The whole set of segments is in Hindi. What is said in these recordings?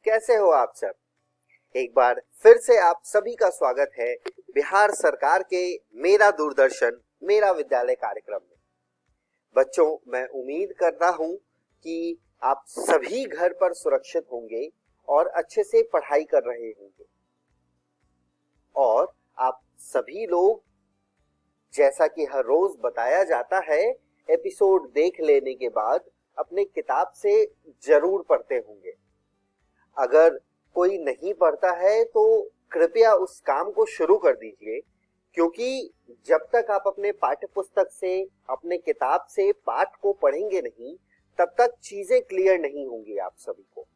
कैसे हो आप सब। एक बार फिर से आप सभी का स्वागत है बिहार सरकार के मेरा दूरदर्शन मेरा विद्यालय कार्यक्रम में। बच्चों, मैं उम्मीद करता हूं कि आप सभी घर पर सुरक्षित होंगे और अच्छे से पढ़ाई कर रहे होंगे और आप सभी लोग, जैसा कि हर रोज बताया जाता है, एपिसोड देख लेने के बाद अपने किताब से जरूर पढ़ते होंगे। अगर कोई नहीं पढ़ता है तो कृपया उस काम को शुरू कर दीजिए, क्योंकि जब तक आप अपने पाठ्य पुस्तक से, अपने किताब से पाठ को पढ़ेंगे नहीं, तब तक चीजें क्लियर नहीं होंगी आप सभी को।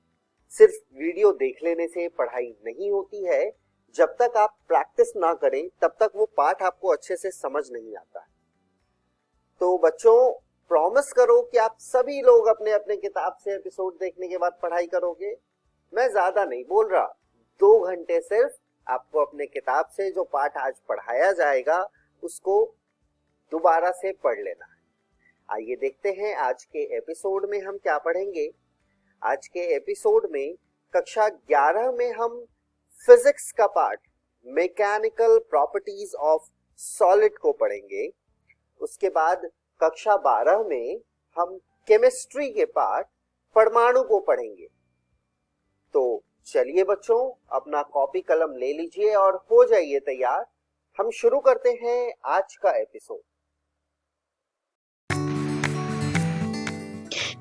सिर्फ वीडियो देख लेने से पढ़ाई नहीं होती है। जब तक आप प्रैक्टिस ना करें तब तक वो पाठ आपको अच्छे से समझ नहीं आता है। तो बच्चों, प्रॉमिस करो कि आप सभी लोग अपने अपने किताब से एपिसोड देखने के बाद पढ़ाई करोगे। मैं ज्यादा नहीं बोल रहा, 2 घंटे सिर्फ आपको अपने किताब से जो पाठ आज पढ़ाया जाएगा उसको दोबारा से पढ़ लेना है। आइए देखते हैं आज के एपिसोड में हम क्या पढ़ेंगे। आज के एपिसोड में कक्षा 11 में हम फिजिक्स का part mechanical properties of solid को पढ़ेंगे। उसके बाद कक्षा 12 में हम केमिस्ट्री के पार्ट परमाणु को पढ़ेंगे। तो चलिए बच्चों, अपना कॉपी कलम ले लीजिए और हो जाइए तैयार। हम शुरू करते हैं आज का एपिसोड।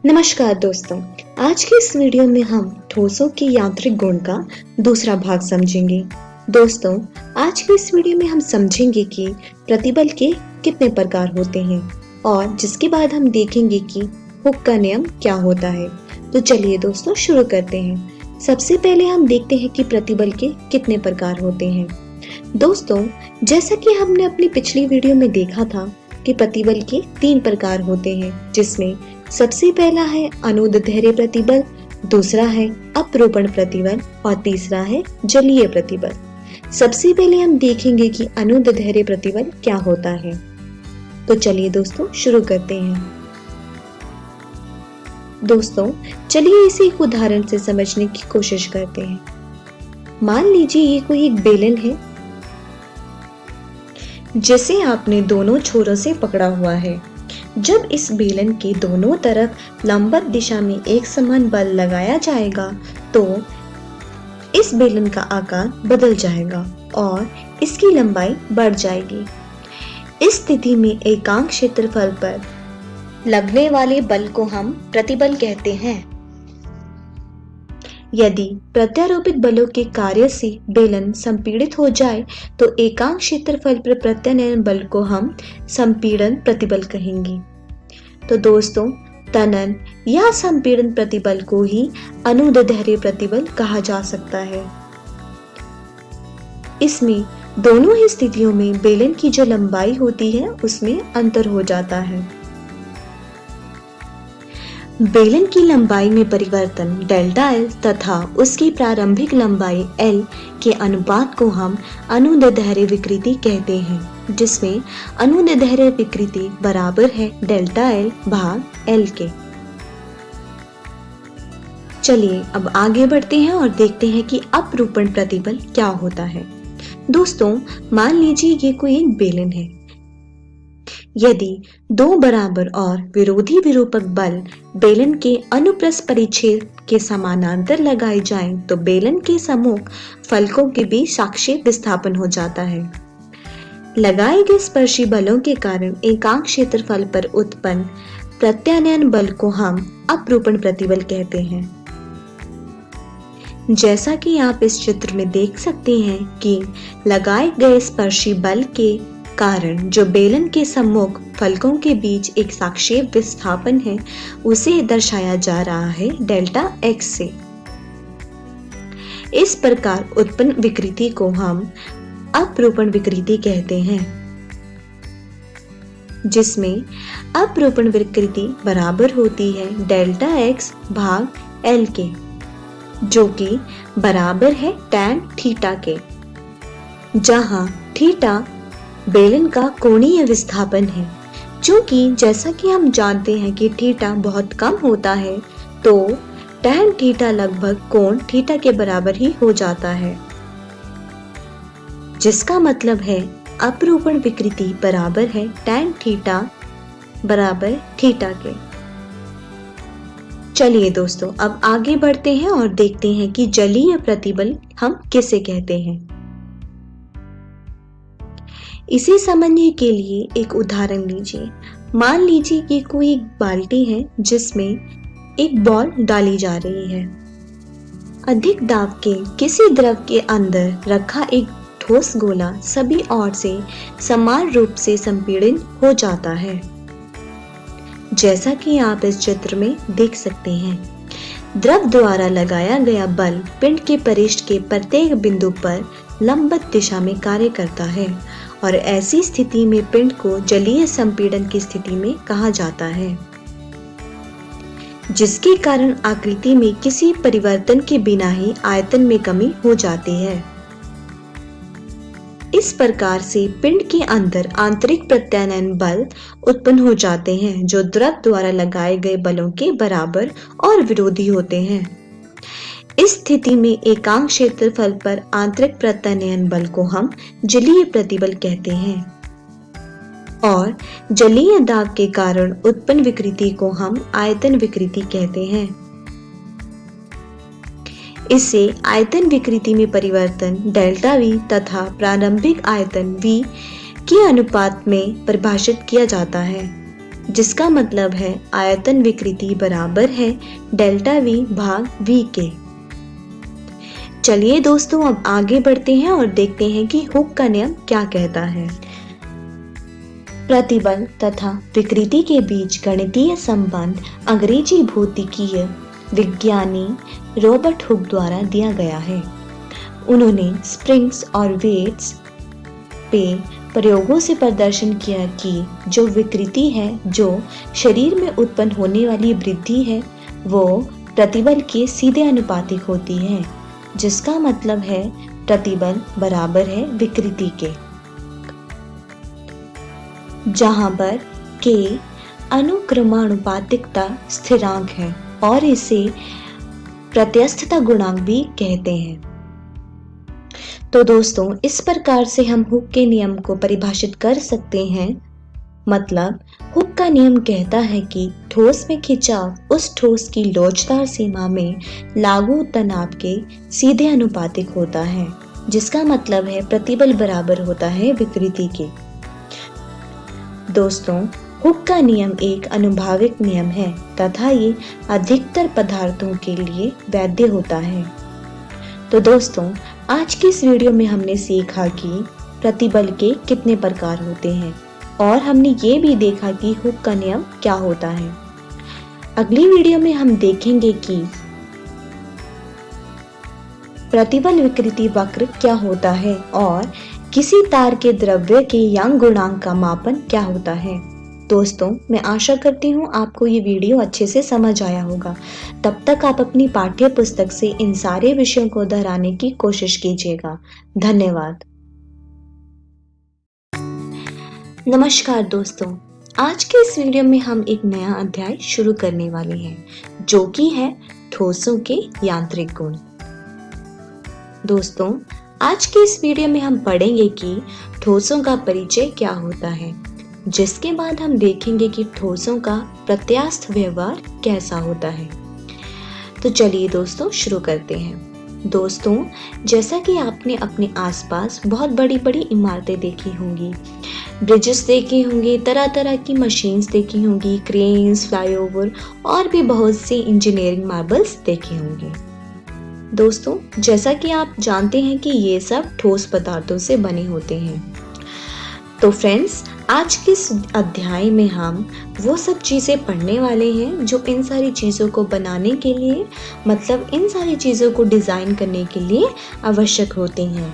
नमस्कार दोस्तों, आज के इस वीडियो में हम ठोसों के यांत्रिक गुण का दूसरा भाग समझेंगे। दोस्तों, आज के इस वीडियो में हम समझेंगे कि प्रतिबल के कितने प्रकार होते हैं और जिसके बाद हम देखेंगे कि हुक का नियम क्या होता है। तो चलिए दोस्तों शुरू करते हैं। सबसे पहले हम देखते हैं कि प्रतिबल के कितने प्रकार होते हैं। दोस्तों, जैसा कि हमने अपनी पिछली वीडियो में देखा था कि प्रतिबल के 3 प्रकार होते हैं, जिसमें सबसे पहला है अनुदैर्ध्य प्रतिबल, दूसरा है अपरूपण प्रतिबल और तीसरा है जलीय प्रतिबल। सबसे पहले हम देखेंगे कि अनुदैर्ध्य प्रतिबल क्या होता है। तो चलिए दोस्तों शुरू करते हैं। दोस्तों, चलिए इसे एक उदाहरण से समझने की कोशिश करते हैं। मान लीजिए ये कोई एक बेलन है जिसे आपने दोनों छोरों से पकड़ा हुआ है। जब इस बेलन के दोनों तरफ लंबवत दिशा में एक समान बल लगाया जाएगा तो इस बेलन का आकार बदल जाएगा और इसकी लंबाई बढ़ जाएगी। इस स्थिति में एकांक क्षेत्रफल पर लगने वाले बल को हम प्रतिबल कहते हैं। यदि प्रत्यारोपित बलों के कार्य से बेलन संपीड़ित हो जाए तो एकांक क्षेत्रफल पर प्रत्यानयन बल को हम संपीड़न प्रतिबल कहेंगे। तो दोस्तों, तनन या संपीड़न प्रतिबल को ही अनुदैर्ध्य प्रतिबल कहा जा सकता है। इसमें दोनों ही स्थितियों में बेलन की जो लंबाई होती है उसमें अंतर हो जाता है। बेलन की लंबाई में परिवर्तन डेल्टा एल तथा उसकी प्रारंभिक लंबाई एल के अनुपात को हम अनुदैर्ध्य विकृति कहते हैं, जिसमें अनुदैर्ध्य विकृति बराबर है डेल्टा एल भाग एल के। चलिए अब आगे बढ़ते हैं और देखते हैं कि अपरूपण प्रतिबल क्या होता है। दोस्तों, मान लीजिए ये कोई एक बेलन है। यदि 2 बराबर और विरोधी विरूपक बल बेलन के अनुप्रस्थ परिच्छेद के समानांतर लगाए जाएं तो बेलन के सम्मुख फलकों के बीच सापेक्ष विस्थापन हो जाता है। लगाए गए स्पर्शी बलों के कारण एकांक क्षेत्रफल पर उत्पन्न प्रत्यानयन बल को हम अपरूपण प्रतिबल कहते हैं। जैसा कि आप इस चित्र में देख सकते हैं कि लगाए गए स्पर्शी बल के कारण जो बेलन के सम्मुख फलकों के बीच एक सापेक्ष विस्थापन है उसे दर्शाया जा रहा है डेल्टा एक्स से। इस प्रकार उत्पन्न विकृति को हम अपरूपण विकृति कहते हैं, जिसमें अपरूपण विकृति बराबर होती है डेल्टा एक्स भाग एल के, जो कि बराबर है tan थीटा के, जहां थीटा बेलन का कोणीय विस्थापन है। चूंकि जैसा कि हम जानते हैं कि थीटा बहुत कम होता है तो tan थीटा लगभग कोण थीटा के बराबर ही हो जाता है, जिसका मतलब है अपरूपण विकृति बराबर है tan थीटा बराबर थीटा के। चलिए दोस्तों, अब आगे बढ़ते हैं और देखते हैं कि जलीय प्रतिबल हम किसे कहते हैं। इसे समझने के लिए एक उदाहरण लीजिए। मान लीजिए कि कोई एक बाल्टी है जिसमें एक बॉल डाली जा रही है। अधिक दाब के किसी द्रव के अंदर रखा एक ठोस गोला सभी ओर से समान रूप से संपीड़ित हो जाता है, जैसा कि आप इस चित्र में देख सकते हैं। द्रव द्वारा लगाया गया बल पिंड के पृष्ठ के प्रत्येक बिंदु पर लंबवत दिशा में कार्य करता है और ऐसी स्थिति में पिंड को जलीय संपीड़न की स्थिति में कहा जाता है, जिसके कारण आकृति में किसी परिवर्तन के बिना ही आयतन में कमी हो जाती है। इस प्रकार से पिंड के अंदर आंतरिक प्रत्यानयन बल उत्पन्न हो जाते हैं, जो द्रव द्वारा लगाए गए बलों के बराबर और विरोधी होते हैं। इस स्थिति में एकांक क्षेत्रफल पर आंतरिक प्रत्यानयन बल को हम जलीय प्रतिबल कहते हैं और जलीय दाब के कारण उत्पन्न विकृति को हम आयतन विकृति कहते हैं। इससे आयतन विकृति में परिवर्तन डेल्टा V तथा प्रारंभिक आयतन V के अनुपात में परिभाषित किया जाता है, जिसका मतलब है आयतन विकृति बराबर है डेल्टा V भाग V के। चलिए दोस्तों, अब आगे बढ़ते हैं और देखते हैं कि हुक का नियम क्या कहता है। प्रतिबल तथा विकृति के बीच गणितीय संबंध अंग्रेजी भौतिकीय विज्ञानी रॉबर्ट हुक द्वारा दिया गया है। उन्होंने स्प्रिंग्स और वेट्स पे प्रयोगों से प्रदर्शन किया कि जो विकृति है जो शरीर में उत्पन्न होने वाली वृद्धि है वो प्रतिबल के सीधे अनुपातिक होती है, जिसका मतलब है प्रतिबल बराबर है विकृति के, जहां पर k अनुक्रमानुपातिकता स्थिरांक है और इसे प्रत्यस्थता गुणांक भी कहते हैं। तो दोस्तों, इस प्रकार से हम हुक के नियम को परिभाषित कर सकते हैं। मतलब हुक का नियम कहता है कि ठोस में खिंचाव उस ठोस की लोचदार सीमा में लागू तनाव के सीधे अनुपातिक होता है, जिसका मतलब है प्रतिबल बराबर होता है विकृति के। दोस्तों, हुक का नियम एक अनुभाविक नियम है तथा ये अधिकतर पदार्थों के लिए वैध होता है। तो दोस्तों, आज की इस वीडियो में हमने सीखा कि प्रतिबल के कितने प्रकार होते हैं और हमने ये भी देखा कि हुक का नियम क्या होता है। अगली वीडियो में हम देखेंगे कि प्रतिबल विकृति वक्र क्या होता है और किसी तार के द्रव्य के यांग गुणांक का मापन क्या होता है। दोस्तों, मैं आशा करती हूँ आपको ये वीडियो अच्छे से समझ आया होगा। तब तक आप अपनी पाठ्य पुस्तक से इन सारे विषयों को दोहराने की कोशिश कीजिएगा। धन्यवाद। नमस्कार दोस्तों, आज के इस वीडियो में हम एक नया अध्याय शुरू करने वाले हैं, जो कि है ठोसों के यांत्रिक गुण। दोस्तों, आज के इस वीडियो में हम पढ़ेंगे कि ठोसों का परिचय क्या होता है, जिसके बाद हम देखेंगे कि ठोसों का प्रत्यास्थ व्यवहार कैसा होता है। तो चलिए दोस्तों, शुरू करते हैं। दोस्तों, जैसा कि आपने अपने आसपास बहुत बड़ी बड़ी इमारतें देखी होंगी, ब्रिजेस देखे होंगे, तरह तरह की मशीन्स देखी होंगी, क्रेन्स, फ्लाईओवर और भी बहुत सी इंजीनियरिंग मार्बल्स देखे होंगे। दोस्तों, जैसा कि आप जानते हैं कि ये सब ठोस पदार्थों से बने होते हैं। तो फ्रेंड्स, आज के इस अध्याय में हम वो सब चीज़ें पढ़ने वाले हैं जो इन सारी चीज़ों को बनाने के लिए, मतलब इन सारी चीज़ों को डिज़ाइन करने के लिए आवश्यक होते हैं।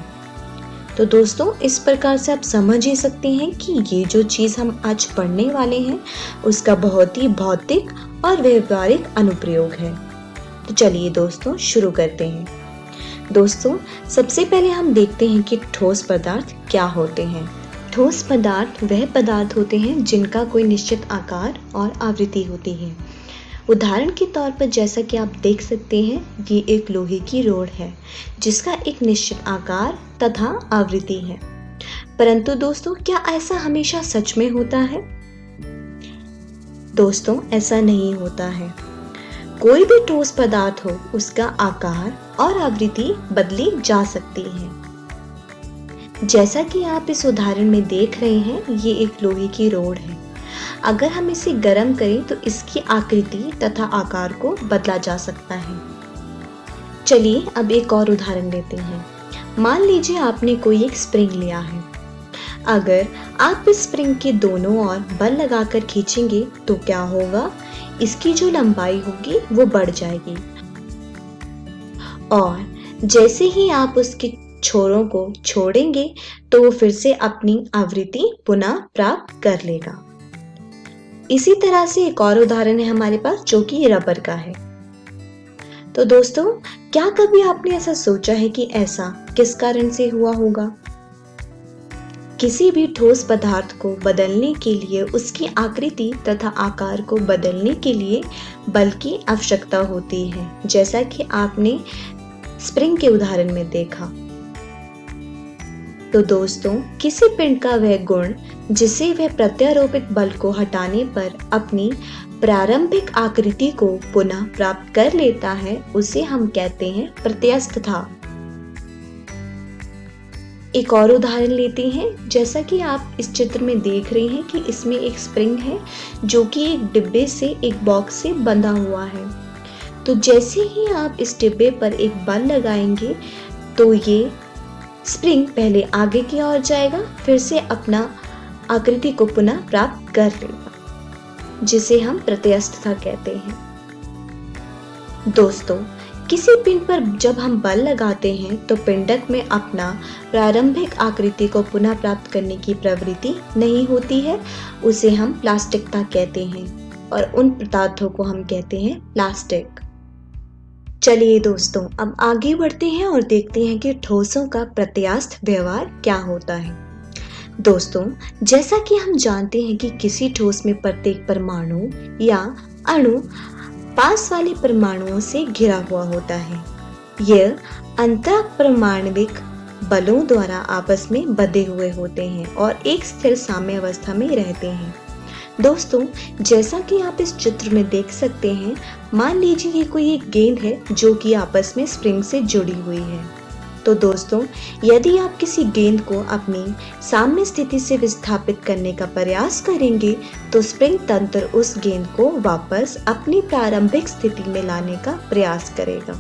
तो दोस्तों, इस प्रकार से आप समझ ही सकते हैं कि ये जो चीज़ हम आज पढ़ने वाले हैं उसका बहुत ही भौतिक और व्यवहारिक अनुप्रयोग है। तो चलिए दोस्तों, शुरू करते हैं। दोस्तों, सबसे पहले हम देखते हैं कि ठोस पदार्थ क्या होते हैं। ठोस पदार्थ वह पदार्थ होते हैं जिनका कोई निश्चित आकार और आवृत्ति होती है। उदाहरण के तौर पर जैसा कि आप देख सकते हैं, ये एक लोहे की रॉड है जिसका एक निश्चित आकार तथा आवृत्ति है। परंतु दोस्तों, क्या ऐसा हमेशा सच में होता है? दोस्तों, ऐसा नहीं होता है। कोई भी ठोस पदार्थ हो, उसका आकार और आवृत्ति बदली जा सकती है। जैसा कि आप इस उदाहरण में देख रहे हैं, ये एक लोहे की रॉड है। अगर हम इसे गर्म करें तो इसकी आकृति तथा आकार को बदला जा सकता है। चलिए अब एक और उदाहरण लेते हैं। मान लीजिए आपने कोई एक स्प्रिंग लिया है। अगर आप इस स्प्रिंग के दोनों ओर बल लगाकर खींचेंगे तो क्या होगा? इसकी जो लंबाई होगी वो बढ़ जाएगी और जैसे ही आप उसके छोरों को छोड़ेंगे तो वो फिर से अपनी आवृत्ति पुनः प्राप्त कर लेगा। इसी तरह से एक और उदाहरण है हमारे पास, जो कि रबर का है। तो दोस्तों, क्या कभी आपने ऐसा सोचा है कि ऐसा किस कारण से हुआ होगा? किसी भी ठोस पदार्थ को बदलने के लिए उसकी आकृति तथा आकार को बदलने के लिए बल की आवश्यकता होती है, जैसा कि आपने स्प्रिंग के उदाहरण में देखा। तो दोस्तों, किसी पिंड का वह गुण जिसे वह प्रत्यारोपित बल को हटाने पर अपनी प्रारंभिक आकृति को पुनः प्राप्त कर लेता है, उसे हम कहते हैं प्रत्यस्थता। एक और उदाहरण लेते हैं। जैसा कि आप इस चित्र में देख रहे हैं कि इसमें एक स्प्रिंग है जो कि एक डिब्बे से, एक बॉक्स से बंधा हुआ है। तो जैसे ही आप इस डिब्बे पर एक बल लगाएंगे तो ये स्प्रिंग पहले आगे की ओर जाएगा, फिर से अपना आकृति को पुनः प्राप्त कर लेगा, जिसे हम प्रत्यस्थता कहते हैं। दोस्तों, किसी पिंड पर जब हम बल लगाते हैं तो पिंडक में अपना प्रारंभिक आकृति को पुनः प्राप्त करने की प्रवृत्ति नहीं होती है। उसे हम प्लास्टिकता कहते हैं और उन पदार्थों को हम कहते हैं प्लास्टिक। चलिए दोस्तों, अब आगे बढ़ते हैं और देखते हैं कि ठोसों का प्रत्यास्थ व्यवहार क्या होता है। दोस्तों, जैसा कि हम जानते हैं कि किसी ठोस में प्रत्येक परमाणु या अणु पास वाले परमाणुओं से घिरा हुआ होता है। यह अंतःपरमाण्विक बलों द्वारा आपस में बंधे हुए होते हैं और एक स्थिर साम्य अवस्था में रहते हैं। दोस्तों, जैसा कि आप इस चित्र में देख सकते हैं, मान लीजिए ये कोई एक गेंद है जो कि आपस में स्प्रिंग से जुड़ी हुई है। तो दोस्तों, यदि आप किसी गेंद को अपनी साम्य स्थिति से विस्थापित करने का प्रयास करेंगे तो स्प्रिंग तंत्र उस गेंद को वापस अपनी प्रारंभिक स्थिति में लाने का प्रयास करेगा।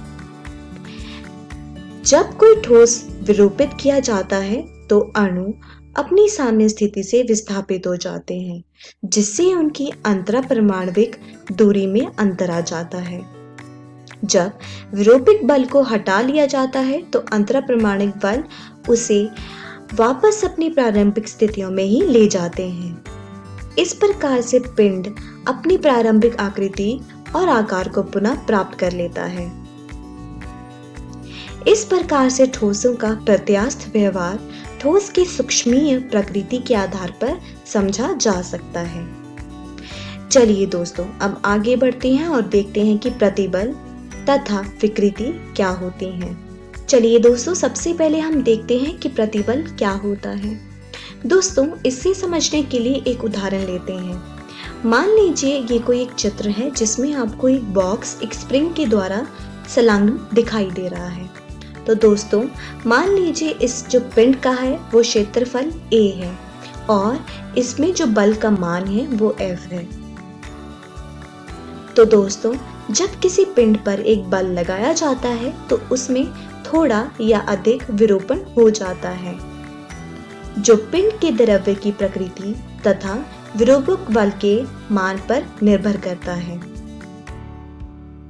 जब कोई ठोस विरूपित किया जाता है तो अणु अपनी साम्य स्थिति से विस्थापित हो जाते हैं, जिससे उनकी अंतःपरमाण्विक दूरी में अंतर आ जाता है। जब विरूपित बल को हटा लिया जाता है तो अंतःपरमाण्विक बल उसे वापस अपनी प्रारंभिक स्थितियों में ही ले जाते हैं। इस प्रकार से पिंड अपनी प्रारंभिक आकृति और आकार को पुनः प्राप्त कर लेता है। इस प्रकार से ठोसों का प्रत्यास्थ व्यवहार ठोस की सूक्ष्मीय प्रकृति के आधार पर समझा जा सकता है। चलिए दोस्तों, अब आगे बढ़ते हैं और देखते हैं कि प्रतिबल तथा विकृति क्या होती हैं। चलिए दोस्तों, सबसे पहले हम देखते हैं कि प्रतिबल क्या होता है। दोस्तों, इसे समझने के लिए एक उदाहरण लेते हैं। मान लीजिए ये कोई एक चित्र है जिसमें आपको एक बॉक्स एक स्प्रिंग के द्वारा संलग्न दिखाई दे रहा है। तो दोस्तों, मान लीजिए इस जो पिंड का है वो क्षेत्रफल A है और इसमें जो बल का मान है वो F है। तो दोस्तों, जब किसी पिंड पर एक बल लगाया जाता है तो उसमें थोड़ा या अधिक विरूपण हो जाता है, जो पिंड के द्रव्य की प्रकृति तथा विरूपक बल के मान पर निर्भर करता है।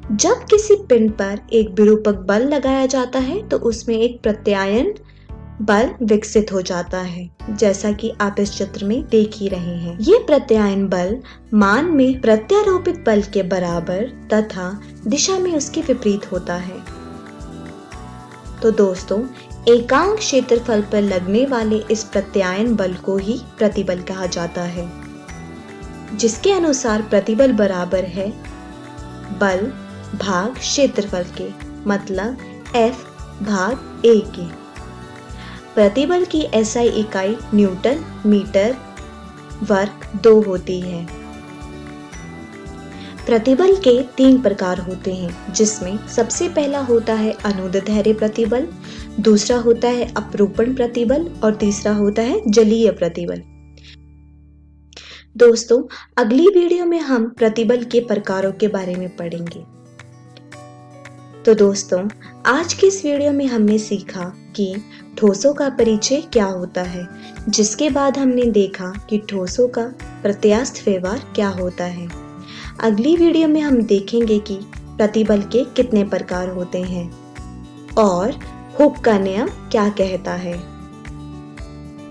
जब किसी पिंड पर एक विरूपक बल लगाया जाता है तो उसमें एक प्रत्यायन बल विकसित हो जाता है, जैसा कि आप इस चित्र में देख ही रहे हैं। ये प्रत्यायन बल मान में प्रत्यारोपित बल के बराबर तथा दिशा में उसके विपरीत होता है। तो दोस्तों, एकांक क्षेत्रफल पर लगने वाले इस प्रत्यायन बल को ही प्रतिबल कहा जाता है, जिसके अनुसार प्रतिबल बराबर है बल भाग क्षेत्रफल के, मतलब F भाग A के। प्रतिबल की SI इकाई न्यूटन मीटर वर्ग 2 होती है। प्रतिबल के 3 प्रकार होते हैं, जिसमें सबसे पहला होता है अनुदैर्ध्य प्रतिबल, दूसरा होता है अपरूपण प्रतिबल और तीसरा होता है जलीय प्रतिबल। दोस्तों, अगली वीडियो में हम प्रतिबल के प्रकारों के बारे में पढ़ेंगे। तो दोस्तों, आज की इस वीडियो में हमने सीखा कि ठोसों का परिचय क्या होता है, जिसके बाद हमने देखा कि ठोसों का प्रत्यास्थ व्यवहार क्या होता है। अगली वीडियो में हम देखेंगे कि प्रतिबल के कितने प्रकार होते हैं और हुक का नियम क्या कहता है।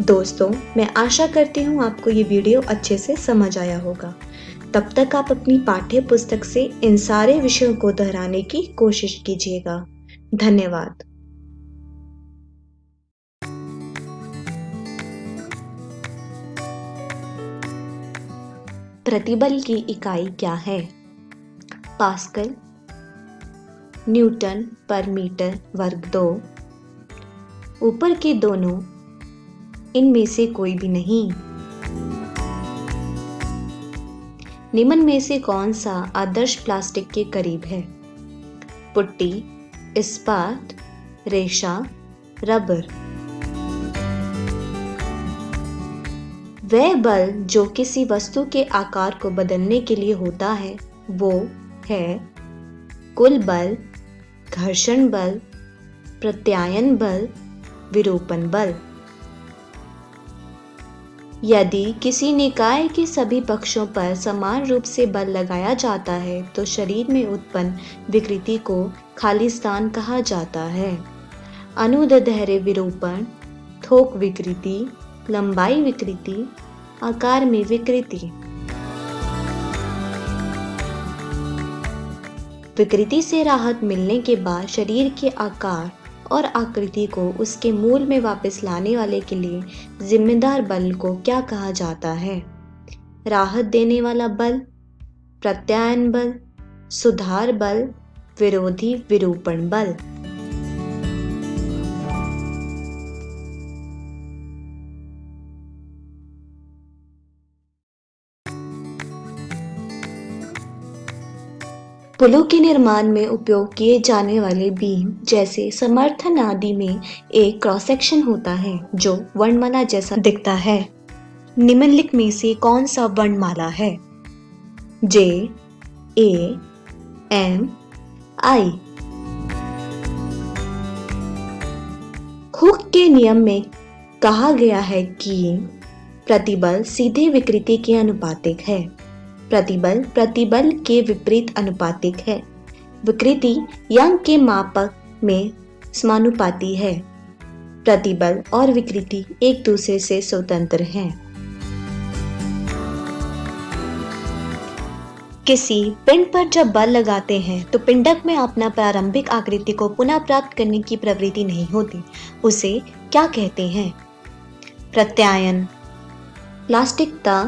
दोस्तों, मैं आशा करती हूँ आपको ये वीडियो अच्छे से समझ आया होगा। तब तक आप अपनी पाठ्य पुस्तक से इन सारे विषयों को दोहराने की कोशिश कीजिएगा। धन्यवाद। प्रतिबल की इकाई क्या है? पास्कल, न्यूटन पर मीटर वर्ग 2। ऊपर के दोनों इनमें से कोई भी नहीं। निम्न में से कौन सा आदर्श प्लास्टिक के करीब है? पुट्टी, इस्पात, रेशा, रबर। वह बल जो किसी वस्तु के आकार को बदलने के लिए होता है वो है कुल बल, घर्षण बल, प्रत्यायन बल, विरूपण बल। यदि किसी निकाय के सभी पक्षों पर समान रूप से बल लगाया जाता है तो शरीर में उत्पन्न विकृति को खाली स्थान कहा जाता है। अनुदैर्ध्य विरूपण, थोक विकृति, लंबाई विकृति, आकार में विकृति। विकृति से राहत मिलने के बाद शरीर के आकार और आकृति को उसके मूल में वापस लाने वाले के लिए जिम्मेदार बल को क्या कहा जाता है? राहत देने वाला बल, प्रत्यायन बल, सुधार बल, विरोधी विरूपण बल। पुलों के निर्माण में उपयोग किए जाने वाले बीम जैसे समर्थन आदि में एक क्रॉस सेक्शन होता है जो वर्णमाला जैसा दिखता है। निम्नलिखित में से कौन सा वर्णमाला है? J, A, M, I। Hook के नियम में कहा गया है कि प्रतिबल सीधे विकृति के अनुपातिक है। प्रतिबल प्रतिबल के विपरीत अनुपातिक है। विकृति यंग के मापक में समानुपाती है। प्रतिबल और विकृति एक दूसरे से स्वतंत्र हैं। किसी पिंड पर जब बल लगाते हैं तो पिंडक में अपना प्रारंभिक आकृति को पुनः प्राप्त करने की प्रवृत्ति नहीं होती। उसे क्या कहते हैं? प्रत्यायन, प्लास्टिकता,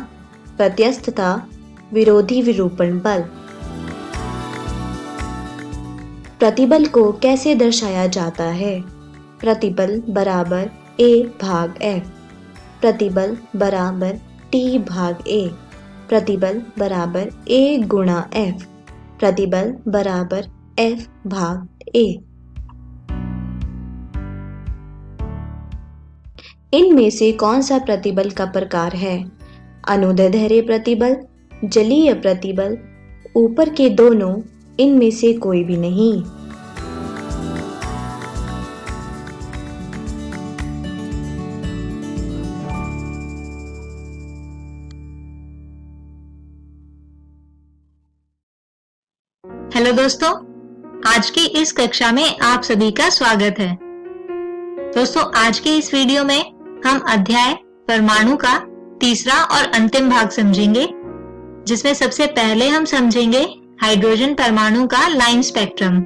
प्रत्यस्थता, विरोधी विरूपण बल। प्रतिबल को कैसे दर्शाया जाता है? प्रतिबल बराबर A भाग F, प्रतिबल बराबर T भाग A, प्रतिबल बराबर A गुणा F, प्रतिबल बराबर F भाग A। इनमें से कौन सा प्रतिबल का प्रकार है? अनुदैर्ध्य प्रतिबल, जलीय प्रतिबल, ऊपर के दोनों, इनमें से कोई भी नहीं। हेलो दोस्तों, आज की इस कक्षा में आप सभी का स्वागत है। दोस्तों, आज के इस वीडियो में हम अध्याय परमाणु का तीसरा और अंतिम भाग समझेंगे, जिसमें सबसे पहले हम समझेंगे हाइड्रोजन परमाणु का लाइन स्पेक्ट्रम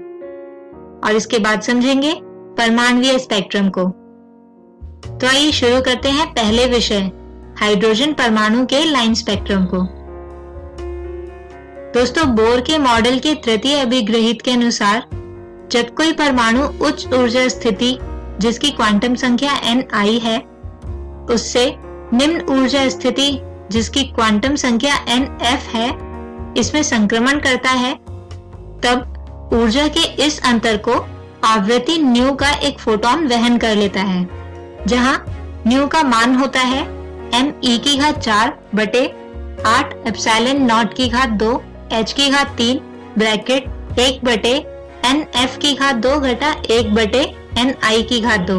और इसके बाद समझेंगे परमाणुवीय स्पेक्ट्रम को। तो आइए शुरू करते हैं पहले विषय हाइड्रोजन परमाणु के लाइन स्पेक्ट्रम को। दोस्तों, बोर के मॉडल के तृतीय अभिग्रहित के अनुसार जब कोई परमाणु उच्च ऊर्जा स्थिति जिसकी क्वांटम संख्या Ni है उससे निम्न ऊर्जा स्थिति जिसकी क्वांटम संख्या Nf है इसमें संक्रमण करता है, तब ऊर्जा के इस अंतर को आवृत्ति न्यू का एक फोटोन वहन कर लेता है, जहां न्यू का मान होता है me⁴ बटे 8 एप्सिलॉन नॉट की घात 2 h⁻³ ब्रैकेट 1 बटे nf⁻2 घटा 1 बटे ni⁻2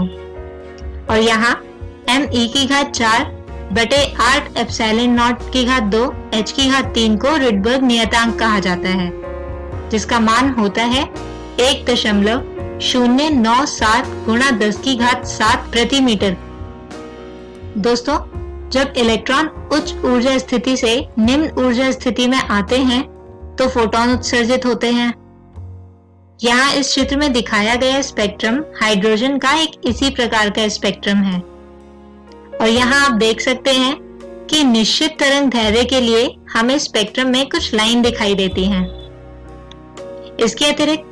और यहाँ me⁴ बटे 8 एप्सिलॉन नॉट की घात 2 h⁻³ को रिडबर्ग नियतांक कहा जाता है, जिसका मान होता है 1.097 गुणा 10 की घात 7 प्रति मीटर। दोस्तों, जब इलेक्ट्रॉन उच्च ऊर्जा स्थिति से निम्न ऊर्जा स्थिति में आते हैं तो फोटोन उत्सर्जित होते हैं। यहाँ इस चित्र में दिखाया गया स्पेक्ट्रम हाइड्रोजन का एक इसी प्रकार का स्पेक्ट्रम है और यहाँ आप देख सकते हैं कि निश्चित तरंग दैर्ध्य के लिए हमें स्पेक्ट्रम में कुछ लाइन दिखाई देती हैं। इसके अतिरिक्त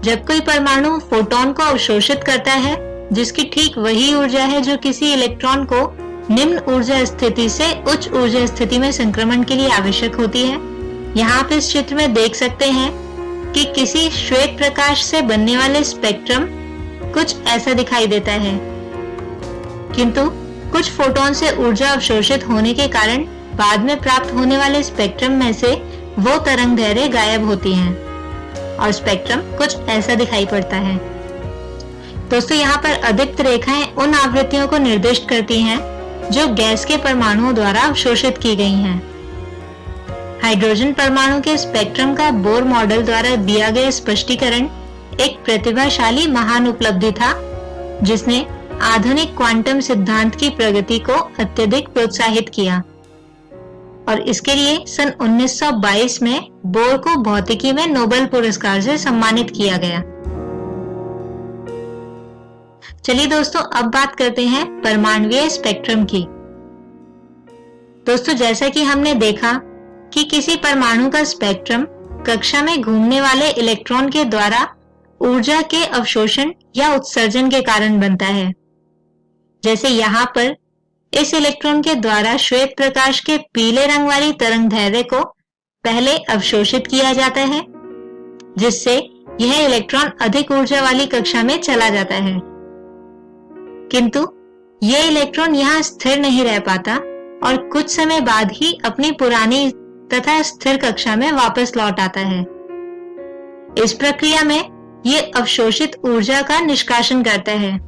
जब कोई परमाणु फोटोन को अवशोषित करता है जिसकी ठीक वही ऊर्जा है जो किसी इलेक्ट्रॉन को निम्न ऊर्जा स्थिति से उच्च ऊर्जा स्थिति में संक्रमण के लिए आवश्यक होती है, यहाँ आप इस चित्र में देख सकते हैं कि किसी श्वेत प्रकाश से बनने वाले स्पेक्ट्रम कुछ ऐसा दिखाई देता है, किंतु कुछ फोटोन से ऊर्जा अवशोषित होने के कारण बाद में प्राप्त होने वाले स्पेक्ट्रम में से वो तरंग दैर्ध्य गायब होती हैं और स्पेक्ट्रम कुछ ऐसा दिखाई पड़ता है। दोस्तों, यहाँ पर अदीप्त रेखाएं उन आवृत्तियों को निर्दिष्ट करती हैं जो गैस के परमाणुओं द्वारा अवशोषित की गई हैं। हाइड्रोजन परमाणु के स्पेक्ट्रम का बोर मॉडल द्वारा दिया गया स्पष्टीकरण एक प्रतिभाशाली महान उपलब्धि था, जिसने आधुनिक क्वांटम सिद्धांत की प्रगति को अत्यधिक प्रोत्साहित किया और इसके लिए सन 1922 में बोर को भौतिकी में नोबेल पुरस्कार से सम्मानित किया गया। चलिए दोस्तों, अब बात करते हैं परमाणुीय स्पेक्ट्रम की। दोस्तों, जैसा कि हमने देखा कि किसी परमाणु का स्पेक्ट्रम कक्षा में घूमने वाले इलेक्ट्रॉन के द्वारा ऊर्जा के अवशोषण या उत्सर्जन के कारण बनता है। जैसे यहाँ पर इस इलेक्ट्रॉन के द्वारा श्वेत प्रकाश के पीले रंग वाली तरंग दैर्ध्य को पहले अवशोषित किया जाता है, जिससे यह इलेक्ट्रॉन अधिक ऊर्जा वाली कक्षा में चला जाता है, किंतु यह इलेक्ट्रॉन यहाँ स्थिर नहीं रह पाता और कुछ समय बाद ही अपनी पुरानी तथा स्थिर कक्षा में वापस लौट आता है। इस प्रक्रिया में यह अवशोषित ऊर्जा का निष्कासन करता है,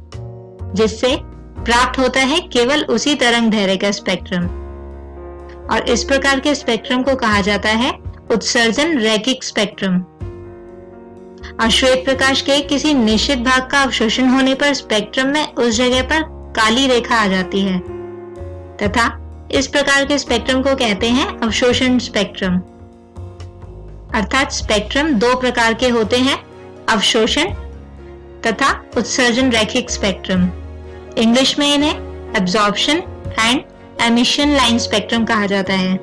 जिससे प्राप्त होता है केवल उसी तरंग दैर्ध्य का स्पेक्ट्रम और इस प्रकार के स्पेक्ट्रम को कहा जाता है उत्सर्जन रैखिक स्पेक्ट्रम। श्वेत प्रकाश के किसी निश्चित भाग का अवशोषण होने पर स्पेक्ट्रम में उस जगह पर काली रेखा आ जाती है तथा इस प्रकार के स्पेक्ट्रम को कहते हैं अवशोषण स्पेक्ट्रम। अर्थात स्पेक्ट्रम दो प्रकार के होते हैं, अवशोषण तथा उत्सर्जन रैखिक स्पेक्ट्रम। इंग्लिश में इन्हें absorption and emission line spectrum कहा जाता है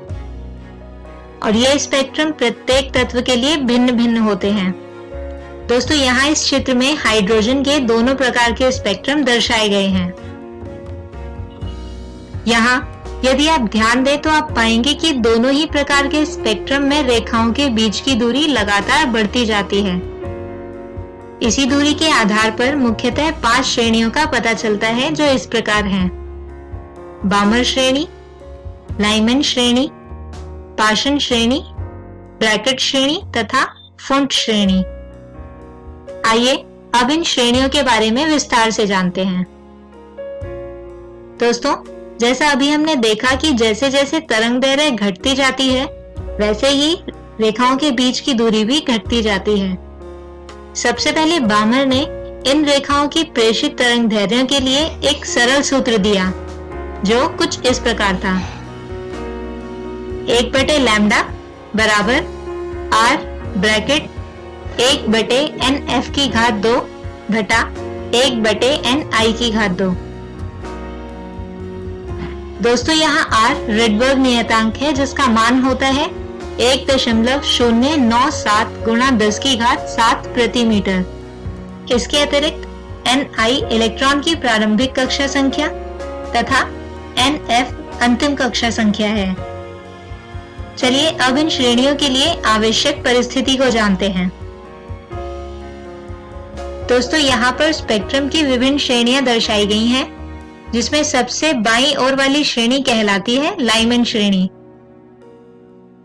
और यह स्पेक्ट्रम प्रत्येक तत्व के लिए भिन्न भिन्न होते हैं। दोस्तों, यहाँ इस चित्र में हाइड्रोजन के दोनों प्रकार के स्पेक्ट्रम दर्शाए गए हैं। यहाँ यदि आप ध्यान दें तो आप पाएंगे कि दोनों ही प्रकार के स्पेक्ट्रम में रेखाओं के बीच की दूरी लगातार बढ़ती जाती है। इसी दूरी के आधार पर मुख्यतः 5 श्रेणियों का पता चलता है, जो इस प्रकार हैं: बामर श्रेणी, लाइमैन श्रेणी, पाशन श्रेणी, ब्रैकेट श्रेणी तथा फुंट श्रेणी। आइए अब इन श्रेणियों के बारे में विस्तार से जानते हैं। दोस्तों, जैसा अभी हमने देखा कि जैसे जैसे तरंग दैर्ध्य घटती जाती है, वैसे ही रेखाओं के बीच की दूरी भी घटती जाती है। सबसे पहले बामर ने इन रेखाओं की प्रेषित तरंग दैर्ध्यों के लिए एक सरल सूत्र दिया, जो कुछ इस प्रकार था: 1/λ बराबर r ब्रैकेट 1/nf⁴ घटा 1/ni⁴। दोस्तों, यहाँ r रिडबर्ग नियतांक है, जिसका मान होता है 1.097 गुणा 10 की घात 7 प्रति मीटर। इसके अतिरिक्त Ni इलेक्ट्रॉन की प्रारंभिक कक्षा संख्या तथा Nf अंतिम कक्षा संख्या है। चलिए अब इन श्रेणियों के लिए आवश्यक परिस्थिति को जानते हैं। दोस्तों, यहाँ पर स्पेक्ट्रम की विभिन्न श्रेणियां दर्शाई गई हैं, जिसमें सबसे बाईं ओर वाली श्रेणी कहलाती है लाइमैन श्रेणी।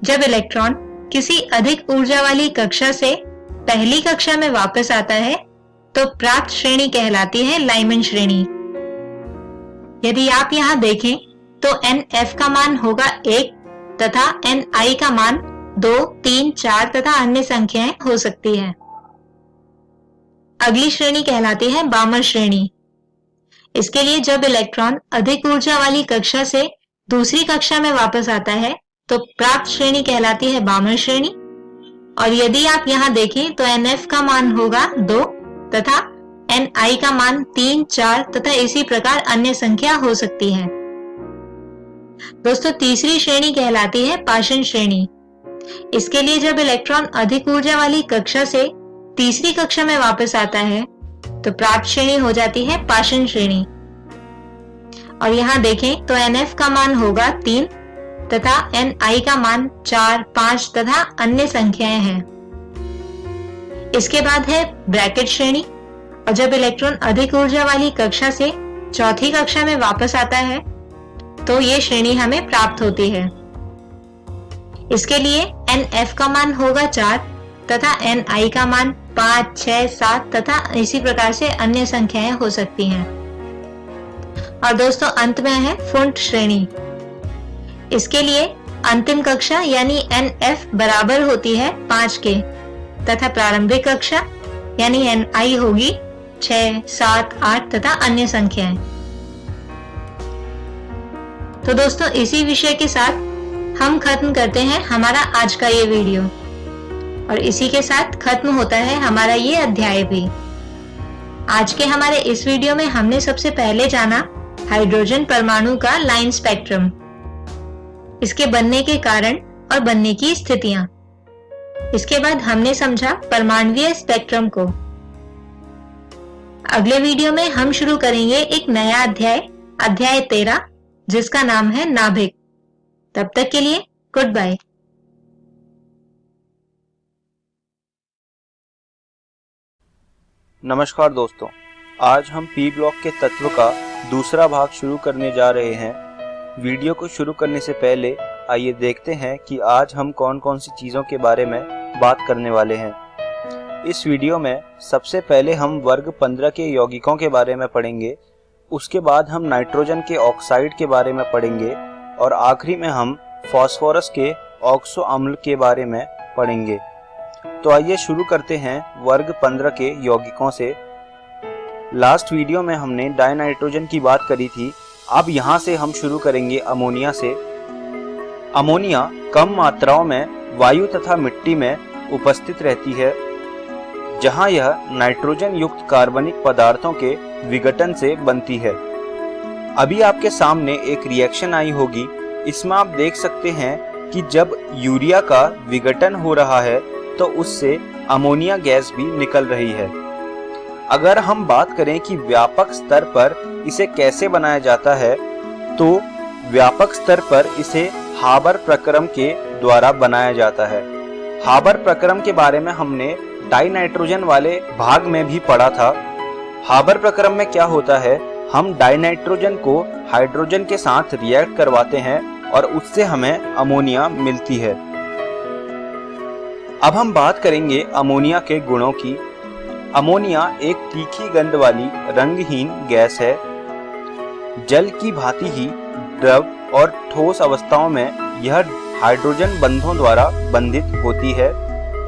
जब इलेक्ट्रॉन किसी अधिक ऊर्जा वाली कक्षा से पहली कक्षा में वापस आता है तो प्राप्त श्रेणी कहलाती है लाइमैन श्रेणी। यदि आप यहाँ देखें तो Nf का मान होगा 1 तथा Ni का मान 2, 3, 4 तथा अन्य संख्याएं हो सकती है। अगली श्रेणी कहलाती है बामर श्रेणी। इसके लिए जब इलेक्ट्रॉन अधिक ऊर्जा वाली कक्षा से दूसरी कक्षा में वापस आता है तो प्राप्त श्रेणी कहलाती है बामर श्रेणी। और यदि आप यहाँ देखें तो Nf का मान होगा 2 तथा Ni का मान 3, 4 तथा इसी प्रकार अन्य संख्या हो सकती है। दोस्तों, तीसरी श्रेणी कहलाती है पाषाण श्रेणी। इसके लिए जब इलेक्ट्रॉन अधिक ऊर्जा वाली कक्षा से तीसरी कक्षा में वापस आता है तो प्राप्त श्रेणी हो जाती है पाषाण श्रेणी। और यहाँ देखें तो Nf का मान होगा 3 तथा Ni का मान 4, 5 तथा अन्य संख्याएं हैं। इसके बाद है ब्रैकेट श्रेणी। और जब इलेक्ट्रॉन अधिक ऊर्जा वाली कक्षा से चौथी कक्षा में वापस आता है तो ये श्रेणी हमें प्राप्त होती है। इसके लिए Nf का मान होगा 4 तथा Ni का मान 5, 6, 7 तथा इसी प्रकार से अन्य संख्याएं हो सकती हैं। और दोस्तों, अंत में है फुंट श्रेणी। इसके लिए अंतिम कक्षा यानी Nf बराबर होती है 5 के तथा प्रारंभिक कक्षा यानी Ni होगी 6, 7, 8 तथा अन्य संख्याएं। तो दोस्तों, इसी विषय के साथ हम खत्म करते हैं हमारा आज का ये वीडियो और इसी के साथ खत्म होता है हमारा ये अध्याय भी। आज के हमारे इस वीडियो में हमने सबसे पहले जाना हाइड्रोजन परमाणु का लाइन स्पेक्ट्रम, इसके बनने के कारण और बनने की स्थितियां। इसके बाद हमने समझा परमाणुीय स्पेक्ट्रम को। अगले वीडियो में हम शुरू करेंगे एक नया अध्याय, अध्याय 13, जिसका नाम है नाभिक। तब तक के लिए गुड बाय। नमस्कार दोस्तों, आज हम पी ब्लॉक के तत्व का दूसरा भाग शुरू करने जा रहे हैं। वीडियो को शुरू करने से पहले आइए देखते हैं कि आज हम कौन कौन सी चीज़ों के बारे में बात करने वाले हैं। इस वीडियो में सबसे पहले हम वर्ग 15 के यौगिकों के बारे में पढ़ेंगे, उसके बाद हम नाइट्रोजन के ऑक्साइड के बारे में पढ़ेंगे और आखिरी में हम फास्फोरस के ऑक्सो अम्ल के बारे में पढ़ेंगे। तो आइए शुरू करते हैं वर्ग 15 के यौगिकों से। लास्ट वीडियो में हमने डाइनाइट्रोजन की बात करी थी, अब यहाँ से हम शुरू करेंगे अमोनिया से। अमोनिया कम मात्राओं में वायु तथा मिट्टी में उपस्थित रहती है, जहाँ यह नाइट्रोजन युक्त कार्बनिक पदार्थों के विघटन से बनती है। अभी आपके सामने एक रिएक्शन आई होगी, इसमें आप देख सकते हैं कि जब यूरिया का विघटन हो रहा है तो उससे अमोनिया गैस भी निकल रही है। अगर हम बात करें कि व्यापक स्तर पर इसे कैसे बनाया जाता है, तो व्यापक स्तर पर इसे हाबर प्रक्रम के द्वारा बनाया जाता है। हाबर प्रक्रम के बारे में हमने डाइनाइट्रोजन वाले भाग में भी पढ़ा था। हाबर प्रक्रम में क्या होता है, हम डाइनाइट्रोजन को हाइड्रोजन के साथ रिएक्ट करवाते हैं और उससे हमें अमोनिया मिलती है। अब हम बात करेंगे अमोनिया के गुणों की। अमोनिया एक तीखी गंध वाली रंगहीन गैस है। जल की भांति ही द्रव और ठोस अवस्थाओं में यह हाइड्रोजन बंधों द्वारा बंधित होती है।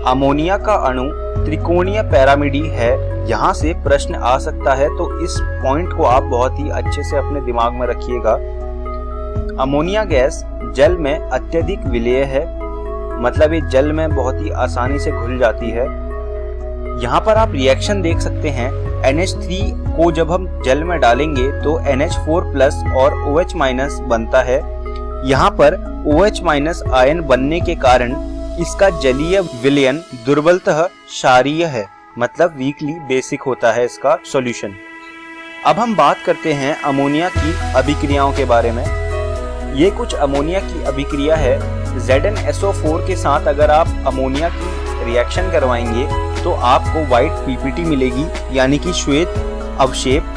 अमोनिया का अणु त्रिकोणीय पैरामिडी है। यहाँ से प्रश्न आ सकता है, तो इस पॉइंट को आप बहुत ही अच्छे से अपने दिमाग में रखिएगा। अमोनिया गैस जल में अत्यधिक विलेय है, मतलब ये जल में बहुत ही आसानी से घुल जाती है। यहाँ पर आप रिएक्शन देख सकते हैं, NH3 को जब हम जल में डालेंगे तो NH4+ और OH- बनता है। यहाँ पर OH- आयन बनने के कारण इसका जलीय विलयन दुर्बलतः क्षारीय है, मतलब वीकली बेसिक होता है इसका सॉल्यूशन। अब हम बात करते हैं अमोनिया की अभिक्रियाओं के बारे में। ये कुछ अमोनिया की अभिक्रिया है। ZnSO4 के साथ अगर आप अमोनिया की रिएक्शन करवाएंगे तो आपको व्हाइट पीपीटी मिलेगी, यानी कि श्वेत अवशेप,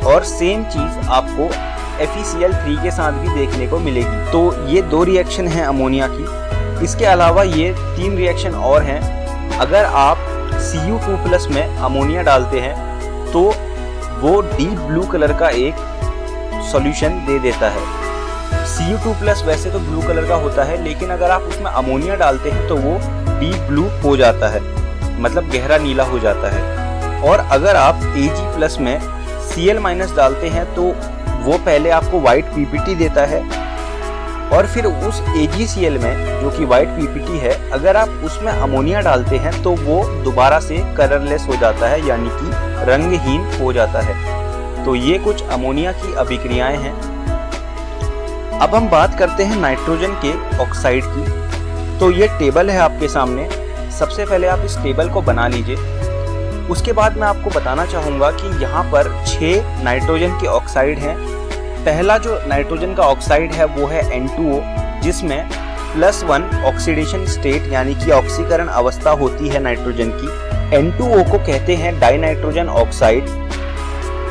और सेम चीज आपको FeCl3 के साथ भी देखने को मिलेगी। तो ये 2 रिएक्शन हैं अमोनिया की। इसके अलावा ये 3 रिएक्शन और हैं। अगर आप Cu2+ में अमोनिया डालते हैं तो वो डीप ब्लू कलर का एक सॉल्यूशन दे देता है। Cu2+ वैसे तो ब्लू कलर का होता है, लेकिन अगर आप उसमें अमोनिया डालते हैं तो वो डीप ब्लू हो जाता है, मतलब गहरा नीला हो जाता है। और अगर आप Ag+ में Cl- डालते हैं तो वो पहले आपको व्हाइट पीपीटी देता है, और फिर उस AgCl में जो कि व्हाइट पीपीटी है, अगर आप उसमें अमोनिया डालते हैं तो वो दोबारा से कलरलेस हो जाता है, यानी कि रंगहीन हो जाता है। तो ये कुछ अमोनिया की अभिक्रियाएं हैं। अब हम बात करते हैं नाइट्रोजन के ऑक्साइड की। तो ये टेबल है आपके सामने। सबसे पहले आप इस टेबल को बना लीजिए। उसके बाद मैं आपको बताना चाहूँगा कि यहाँ पर 6 नाइट्रोजन के ऑक्साइड हैं। पहला जो नाइट्रोजन का ऑक्साइड है वो है N2O, जिसमें +1 ऑक्सीडेशन स्टेट यानी कि ऑक्सीकरण अवस्था होती है नाइट्रोजन की। N2O को कहते हैं डाइनाइट्रोजन ऑक्साइड।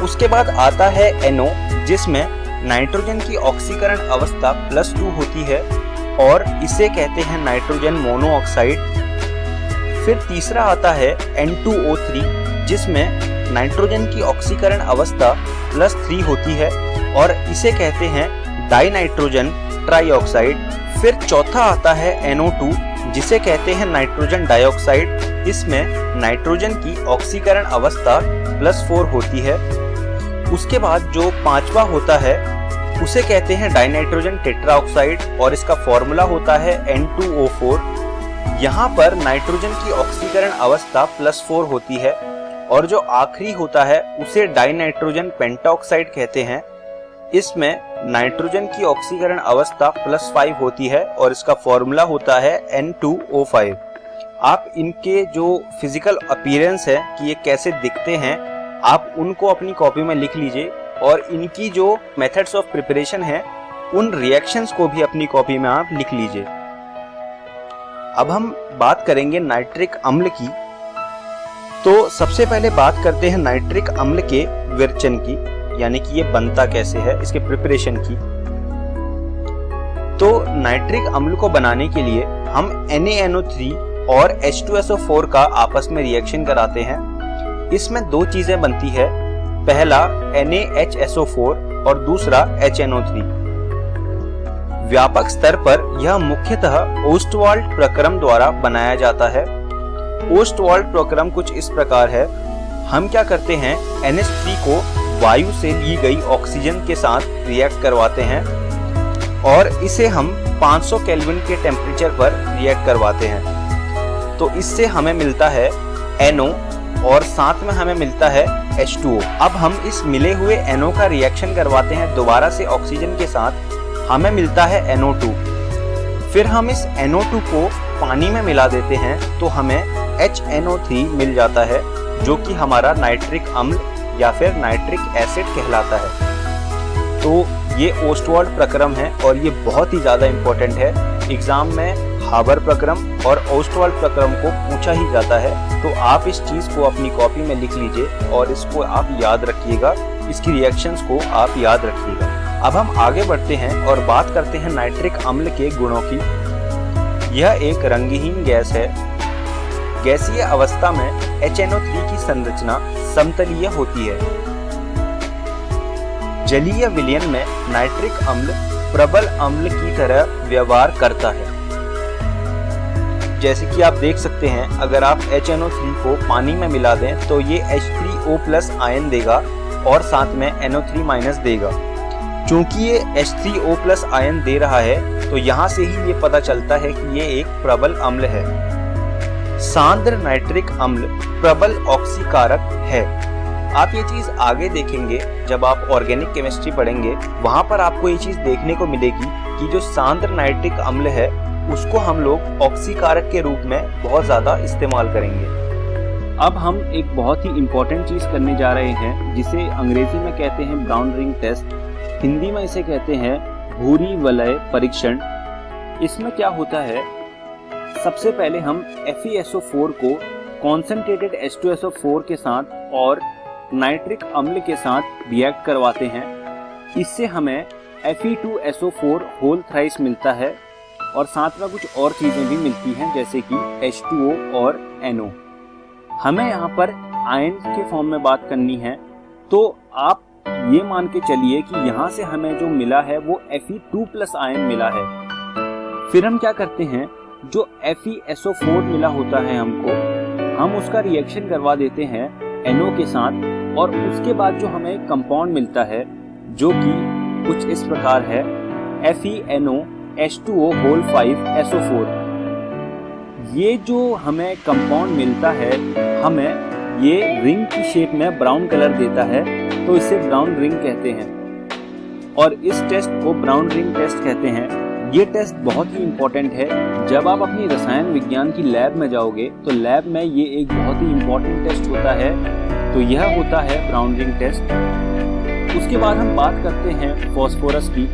उसके बाद आता है NO, जिसमें नाइट्रोजन की ऑक्सीकरण अवस्था +2 होती है और इसे कहते हैं नाइट्रोजन मोनोऑक्साइड। फिर तीसरा आता है N2O3, जिसमें नाइट्रोजन की ऑक्सीकरण अवस्था +3 होती है और इसे कहते हैं डाइनाइट्रोजन ट्राइऑक्साइड। फिर चौथा आता है NO2, जिसे कहते हैं नाइट्रोजन डाइऑक्साइड। इसमें नाइट्रोजन की ऑक्सीकरण अवस्था +4 होती है। उसके बाद जो पांचवा होता है उसे कहते हैं डाइनाइट्रोजन टेट्राऑक्साइड और इसका फॉर्मूला होता है N2O4। यहाँ पर नाइट्रोजन की ऑक्सीकरण अवस्था +4 होती है और जो आखिरी होता है उसे डाइनाइट्रोजन पेंटाऑक्साइड कहते हैं। इसमें नाइट्रोजन की ऑक्सीकरण अवस्था +5 होती है और इसका फॉर्मूला होता है N2O5। आप इनके जो फिजिकल अपीयरेंस है कि ये कैसे दिखते हैं, आप उनको अपनी कॉपी में लिख लीजिए और इनकी जो मेथड्स ऑफ प्रिपरेशन है उन रिएक्शंस को भी अपनी कॉपी में आप लिख लीजिए। अब हम बात करेंगे नाइट्रिक अम्ल की। तो सबसे पहले बात करते हैं नाइट्रिक अम्ल के विरचन की, यानी कि ये बनता कैसे है, इसके प्रिपरेशन की। तो नाइट्रिक अम्ल को बनाने के लिए हम NaNO3 और H2SO4 का आपस में रिएक्शन कराते हैं। इसमें 2 चीजें बनती है, पहला NaHSO4 और दूसरा HNO3। व्यापक स्तर पर यह मुख्यतः ओस्टवाल्ड प्रक्रम द्वारा बनाया जाता है। ओस्टवाल्ड प्रक्रम कुछ इस प्रकार है। हम क्या करते हैं, NH3 को वायु से ली गई ऑक्सीजन के साथ रिएक्ट करवाते हैं और इसे हम 500 केल्विन के टेम्परेचर पर रिएक्ट करवाते हैं। तो इससे हमें मिलता है NO और साथ में हमें मिलता है H2O। अब हम इस मिले हुए NO का रिएक्शन करवाते हैं दोबारा से ऑक्सीजन के साथ, हमें मिलता है NO2। फिर हम इस NO2 को पानी में मिला देते हैं तो हमें HNO3 मिल जाता है, जो कि हमारा नाइट्रिक अम्ल या फिर नाइट्रिक एसिड कहलाता है। तो ये ओस्टवाल्ड प्रक्रम है और ये बहुत ही ज़्यादा इम्पोर्टेंट है। एग्जाम में हाबर प्रक्रम और ओस्टवाल्ड प्रक्रम को पूछा ही जाता है, तो आप इस चीज़ को अपनी कॉपी में लिख लीजिए और इसको आप याद रखिएगा, इसकी रिएक्शंस को आप याद रखिएगा। अब हम आगे बढ़ते हैं और बात करते हैं नाइट्रिक अम्ल के गुणों की। यह एक रंगहीन गैस है। गैसीय अवस्था में HNO3 की संरचना समतलीय होती है। जलीय विलयन में नाइट्रिक अम्ल प्रबल अम्ल की तरह व्यवहार करता है। जैसे कि आप देख सकते हैं, अगर आप HNO3 को पानी में मिला दें तो ये H3O+ आयन देगा और साथ में NO3- देगा। चूंकि ये H3O+ आयन दे रहा है तो यहाँ से ही ये पता चलता है कि ये एक प्रबल अम्ल है। सांद्र नाइट्रिक अम्ल प्रबल ऑक्सीकारक है। आप ये चीज आगे देखेंगे जब आप ऑर्गेनिक केमिस्ट्री पढ़ेंगे, वहां पर आपको ये चीज देखने को मिलेगी कि जो सांद्र नाइट्रिक अम्ल है उसको हम लोग ऑक्सीकारक के रूप में बहुत ज़्यादा इस्तेमाल करेंगे। अब हम एक बहुत ही इम्पोर्टेंट चीज़ करने जा रहे हैं जिसे अंग्रेजी में कहते हैं ब्राउन रिंग टेस्ट, हिंदी में इसे कहते हैं भूरी वलय परीक्षण। इसमें क्या होता है, सबसे पहले हम FeSO4 को कॉन्सेंट्रेटेड H2SO4 के साथ और नाइट्रिक अम्ल के साथ रिएक्ट करवाते हैं। इससे हमें Fe2SO4 होल थ्राइस मिलता है और साथ में कुछ और चीज़ें भी मिलती हैं जैसे कि H2O और NO। हमें यहाँ पर आयन के फॉर्म में बात करनी है, तो आप ये मान के चलिए कि यहाँ से हमें जो मिला है वो Fe2+ आयन मिला है। फिर हम क्या करते हैं, जो FeSO4 मिला होता है हमको, हम उसका रिएक्शन करवा देते हैं NO के साथ और उसके बाद जो हमें कंपाउंड मिलता है जो कि कुछ इस प्रकार है FeNO H2O 5SO4। ये जो हमें कंपाउंड मिलता है हमें ये रिंग की शेप में ब्राउन कलर देता है, तो इसे ब्राउन रिंग कहते हैं और इस टेस्ट को ब्राउन रिंग टेस्ट कहते हैं। ये टेस्ट बहुत ही इम्पोर्टेंट है। जब आप अपनी रसायन विज्ञान की लैब में जाओगे तो लैब में ये एक बहुत ही इम्पोर्टेंट टेस्ट होता है, तो यह होता है ब्राउन रिंग टेस्ट। उसके बाद हम बात करते हैं फॉस्फोरस की।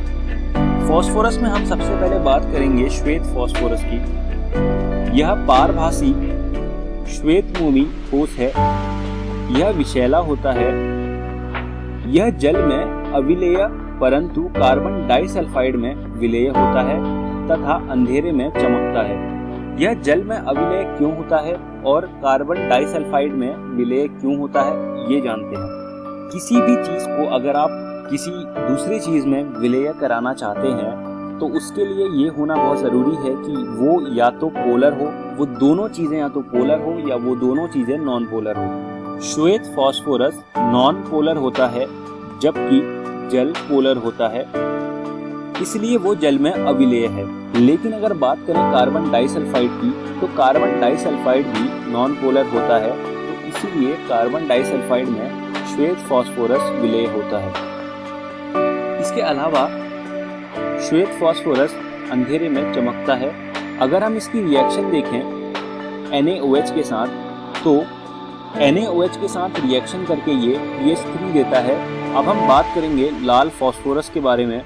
फॉस्फोरस में हम सबसे पहले बात करेंगे श्वेत फॉस्फोरस की। यह पारभासी श्वेतमोमी ठोस है। यह विषैला होता है। यह जल में अविलेय परंतु कार्बन डाइसल्फाइड में विलेय होता है तथा अंधेरे में चमकता है। यह जल में अविलेय क्यों होता है और कार्बन डाइसल्फाइड में विलेय क्यों होता है, ये जानते हैं। किसी भी चीज को अगर आप किसी दूसरी चीज में विलेय कराना चाहते हैं तो उसके लिए ये होना बहुत ज़रूरी है कि वो या तो पोलर हो, वो दोनों चीज़ें या तो पोलर हो या वो दोनों चीज़ें नॉन पोलर हो। श्वेत फॉस्फोरस नॉन पोलर होता है जबकि जल पोलर होता है, इसलिए वो जल में अविलेय है। लेकिन अगर बात करें कार्बन डाइसल्फाइड की तो कार्बन डाइसल्फाइड भी नॉन पोलर होता है, तो इसीलिए कार्बन डाइसल्फाइड में श्वेत फॉस्फोरस विलेय होता है। इसके अलावा श्वेत फॉस्फोरस अंधेरे में चमकता है। अगर हम इसकी रिएक्शन देखें NaOH के साथ, तो NaOH के साथ रिएक्शन करके ये PH3 देता है। अब हम बात करेंगे लाल फॉस्फोरस के बारे में।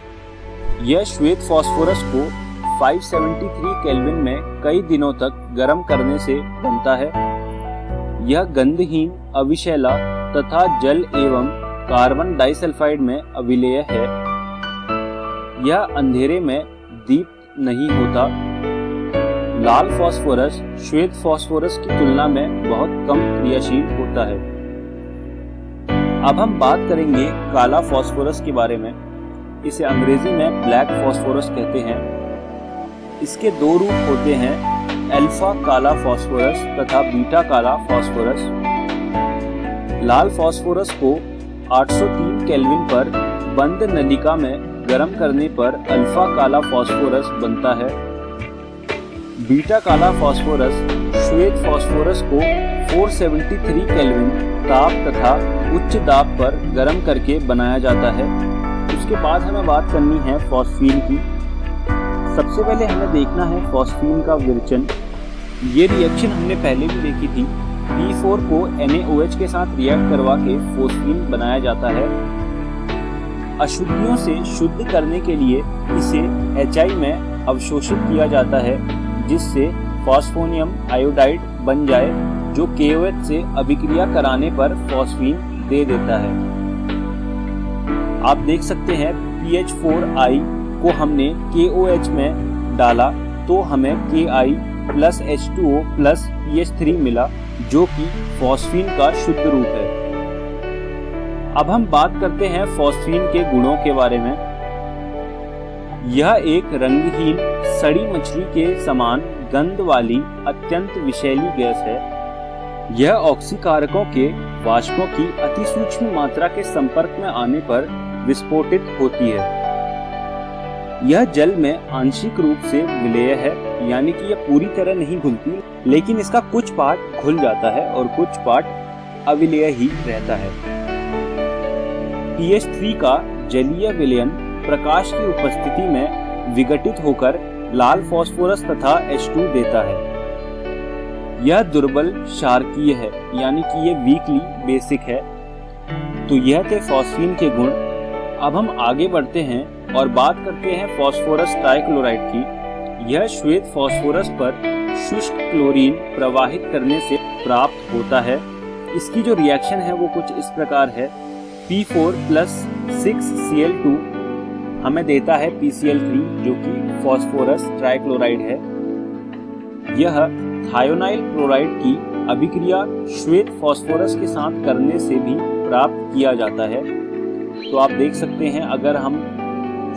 यह श्वेत फॉस्फोरस को 573 केल्विन में कई दिनों तक गर्म करने से बनता है। यह गंधहीन, अविशैला तथा जल एवं कार्बन डाइसल्फाइड में अविलेय है। यह अंधेरे में दीप्त नहीं होता। लाल फॉस्फोरस श्वेत फॉस्फोरस की तुलना में बहुत कम क्रियाशील होता है। अब हम बात करेंगे काला फॉस्फोरस के बारे में। इसे अंग्रेजी में ब्लैक फॉस्फोरस कहते हैं। इसके दो रूप होते हैं, अल्फा काला फॉस्फोरस तथा बीटा काला फॉस्फोरस। लाल फॉस्फोरस को 803 केल्विन पर बंद नलिका में गर्म करने पर अल्फा काला फॉस्फोरस बनता है। बीटा काला फॉस्फोरस श्वेत फॉस्फोरस को 473 केल्विन ताप तथा उच्च दाब पर गर्म करके बनाया जाता है। उसके बाद हमें बात करनी है फॉस्फीन की। सबसे पहले हमें देखना है फॉस्फीन का विरचन। ये रिएक्शन हमने पहले भी देखी थी। P4 को NaOH के साथ रिएक्ट करवा के फॉस्फीन बनाया जाता है। अशुद्धियों से शुद्ध करने के लिए इसे HI में अवशोषित किया जाता है, जिससे फॉस्फोनियम आयोडाइड बन जाए, जो KOH से अभिक्रिया कराने पर फॉस्फीन दे देता है। आप देख सकते हैं PH4I को हमने KOH में डाला तो हमें Ki plus H2O plus PH3 मिला, जो कि फॉस्फीन का शुद्ध रूप है। अब हम बात करते हैं फॉस्फीन के गुणों के बारे में। यह एक रंगहीन सड़ी मछली के समान गंध वाली अत्यंत विषैली गैस है। यह ऑक्सीकारकों के वाष्पों की अति सूक्ष्म मात्रा के संपर्क में आने पर विस्फोटित होती है। यह जल में आंशिक रूप से विलेय है, यानी कि यह पूरी तरह नहीं घुलती, लेकिन इसका कुछ पार्ट घुल जाता है और कुछ पार्ट अविलेय ही रहता है। PH3 का जलीय विलयन प्रकाश की उपस्थिति में विघटित होकर लाल फास्फोरस तथा H2 देता है। यह दुर्बल क्षारकीय है, यानी कि ये वीकली बेसिक है। तो यह थे फॉस्फीन के गुण। अब हम आगे बढ़ते हैं और बात करते हैं फास्फोरस ट्राइक्लोराइड की। यह श्वेत फास्फोरस पर शुष्क क्लोरीन प्रवाहित करने से प्राप्त होता है। इसकी जो रिएक्शन है वो कुछ इस प्रकार है। P4 + 6Cl2 हमें देता है PCl3, जो कि फास्फोरस ट्राइक्लोराइड है। यह थायोनाइल क्लोराइड की अभिक्रिया श्वेत फास्फोरस के साथ करने से भी प्राप्त किया जाता है। तो आप देख सकते हैं, अगर हम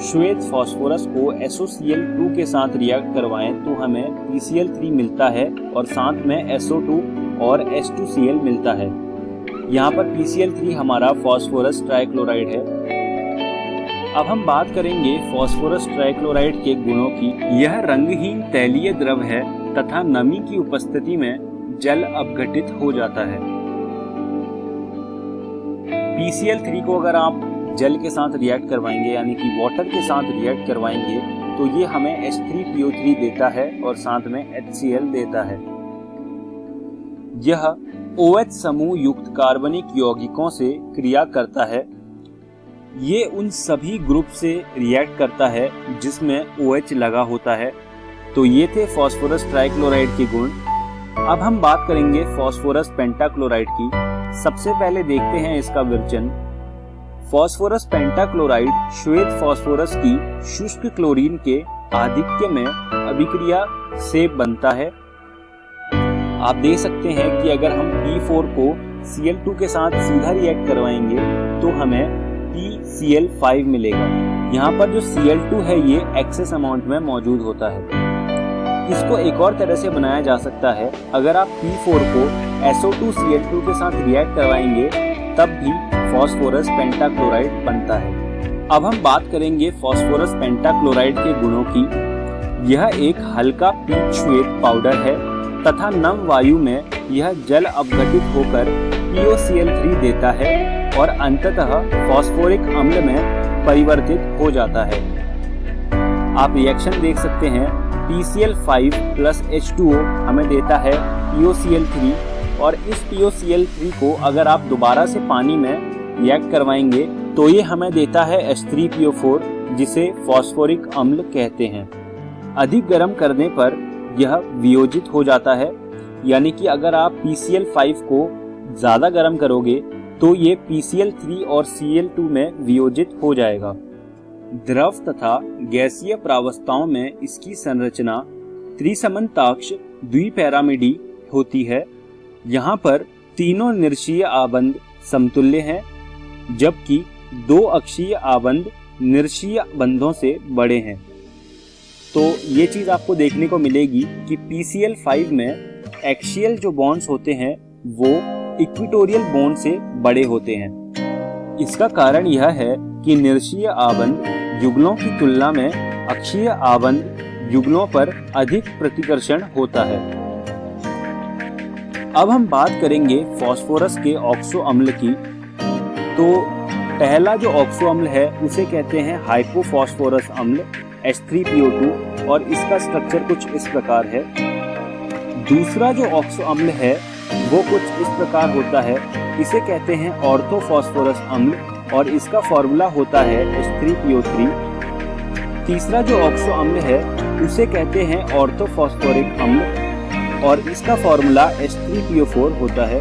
श्वेत फास्फोरस को SOCl2 के साथ रिएक्ट करवाएं तो हमें PCl3 मिलता है और साथ में SO2 और H2Cl मिलता है। यहाँ पर PCl3 हमारा फास्फोरस ट्राइक्लोराइड है। अब हम बात करेंगे फास्फोरस ट्राइक्लोराइड के गुणों की। यह रंगहीन तैलीय द्रव है तथा नमी की उपस्थिति में जल अपघटित हो जाता है। PCl3 को अगर आप जल के साथ रिएक्ट करवाएंगे, यानी कि वाटर के साथ रिएक्ट करवाएंगे, तो ये हमें H3PO3 देता है और साथ में HCl देता है। यह OH समूह युक्त कार्बनिक यौगिकों से क्रिया करता है। ये उन सभी ग्रुप से रिएक्ट करता है जिसमें OH लगा होता है। तो ये थे फास्फोरस ट्राइक्लोराइड के गुण। अब हम बात करेंगे फास्फोरस पेंटाक्लोराइड की। सबसे पहले देखते हैं इसका विरचन। फास्फोरस पेंटाक्लोराइड श्वेत फास्फोरस की शुष्क क्लोरीन के आधिक्य में अभिक्रिया से बनता है। आप देख सकते हैं कि अगर हम P4 को Cl2 के साथ सीधा रिएक्ट करवाएंगे तो हमें PCl5 मिलेगा। यहाँ पर जो Cl2 है ये एक्सेस अमाउंट में मौजूद होता है। इसको एक और तरह से बनाया जा सकता है। अगर आप P4 को SO2Cl2 के साथ रिएक्ट करवाएंगे तब भी फास्फोरस पेंटाक्लोराइड बनता है। अब हम बात करेंगे फास्फोरस पेंटाक्लोराइड के गुणों की। यह एक हल्का पीच श्वेत पाउडर है तथा नम वायु में यह जल अपघटित होकर POCl3 देता है और अंततः फास्फोरिक अम्ल में परिवर्तित हो जाता है। आप रिएक्शन देख सकते हैं। PCl5 + H2O हमें देता है POCl3 और इस POCl3 को अगर आप दोबारा से पानी में रिएक्ट करवाएंगे तो ये हमें देता है H3PO4, जिसे फास्फोरिक अम्ल कहते हैं। अधिक गर्म करने पर यह वियोजित हो जाता है, यानी कि अगर आप PCl5 को ज्यादा गर्म करोगे तो ये PCl3 और Cl2 में वियोजित हो जाएगा। द्रव तथा गैसीय प्रावस्थाओं में इसकी संरचना त्रिसमन्ताक्ष द्विपैरामिडी होती है। यहाँ पर तीनों निर्शीय आबंध समतुल्य हैं, जबकि 2 अक्षीय आबंध निर्शीय बंधों से बड़े हैं। तो ये चीज आपको देखने को मिलेगी कि PCl5 में एक्सियल जो बॉन्ड्स होते हैं वो इक्विटोरियल बॉन्ड से बड़े होते हैं। इसका कारण यह है कि निर्शीय आबंध युगलों की तुलना में अक्षीय आबंध युगलों पर अधिक प्रतिकर्षण होता है। अब हम बात करेंगे फास्फोरस के ऑक्सो अम्ल की। तो पहला जो ऑक्सो अम्ल है उसे कहते हैं हाइपोफॉस्फोरस अम्ल H3PO2 और इसका स्ट्रक्चर कुछ इस प्रकार है। दूसरा जो ऑक्सो अम्ल है वो कुछ इस प्रकार होता है, इसे कहते हैं ऑर्थोफॉस्फोरस अम्ल और इसका फॉर्मूला होता है H3PO3। तीसरा जो ऑक्सो अम्ल है उसे कहते हैं ऑर्थोफॉस्फोरिक अम्ल और इसका फॉर्मूला H3PO4 होता है।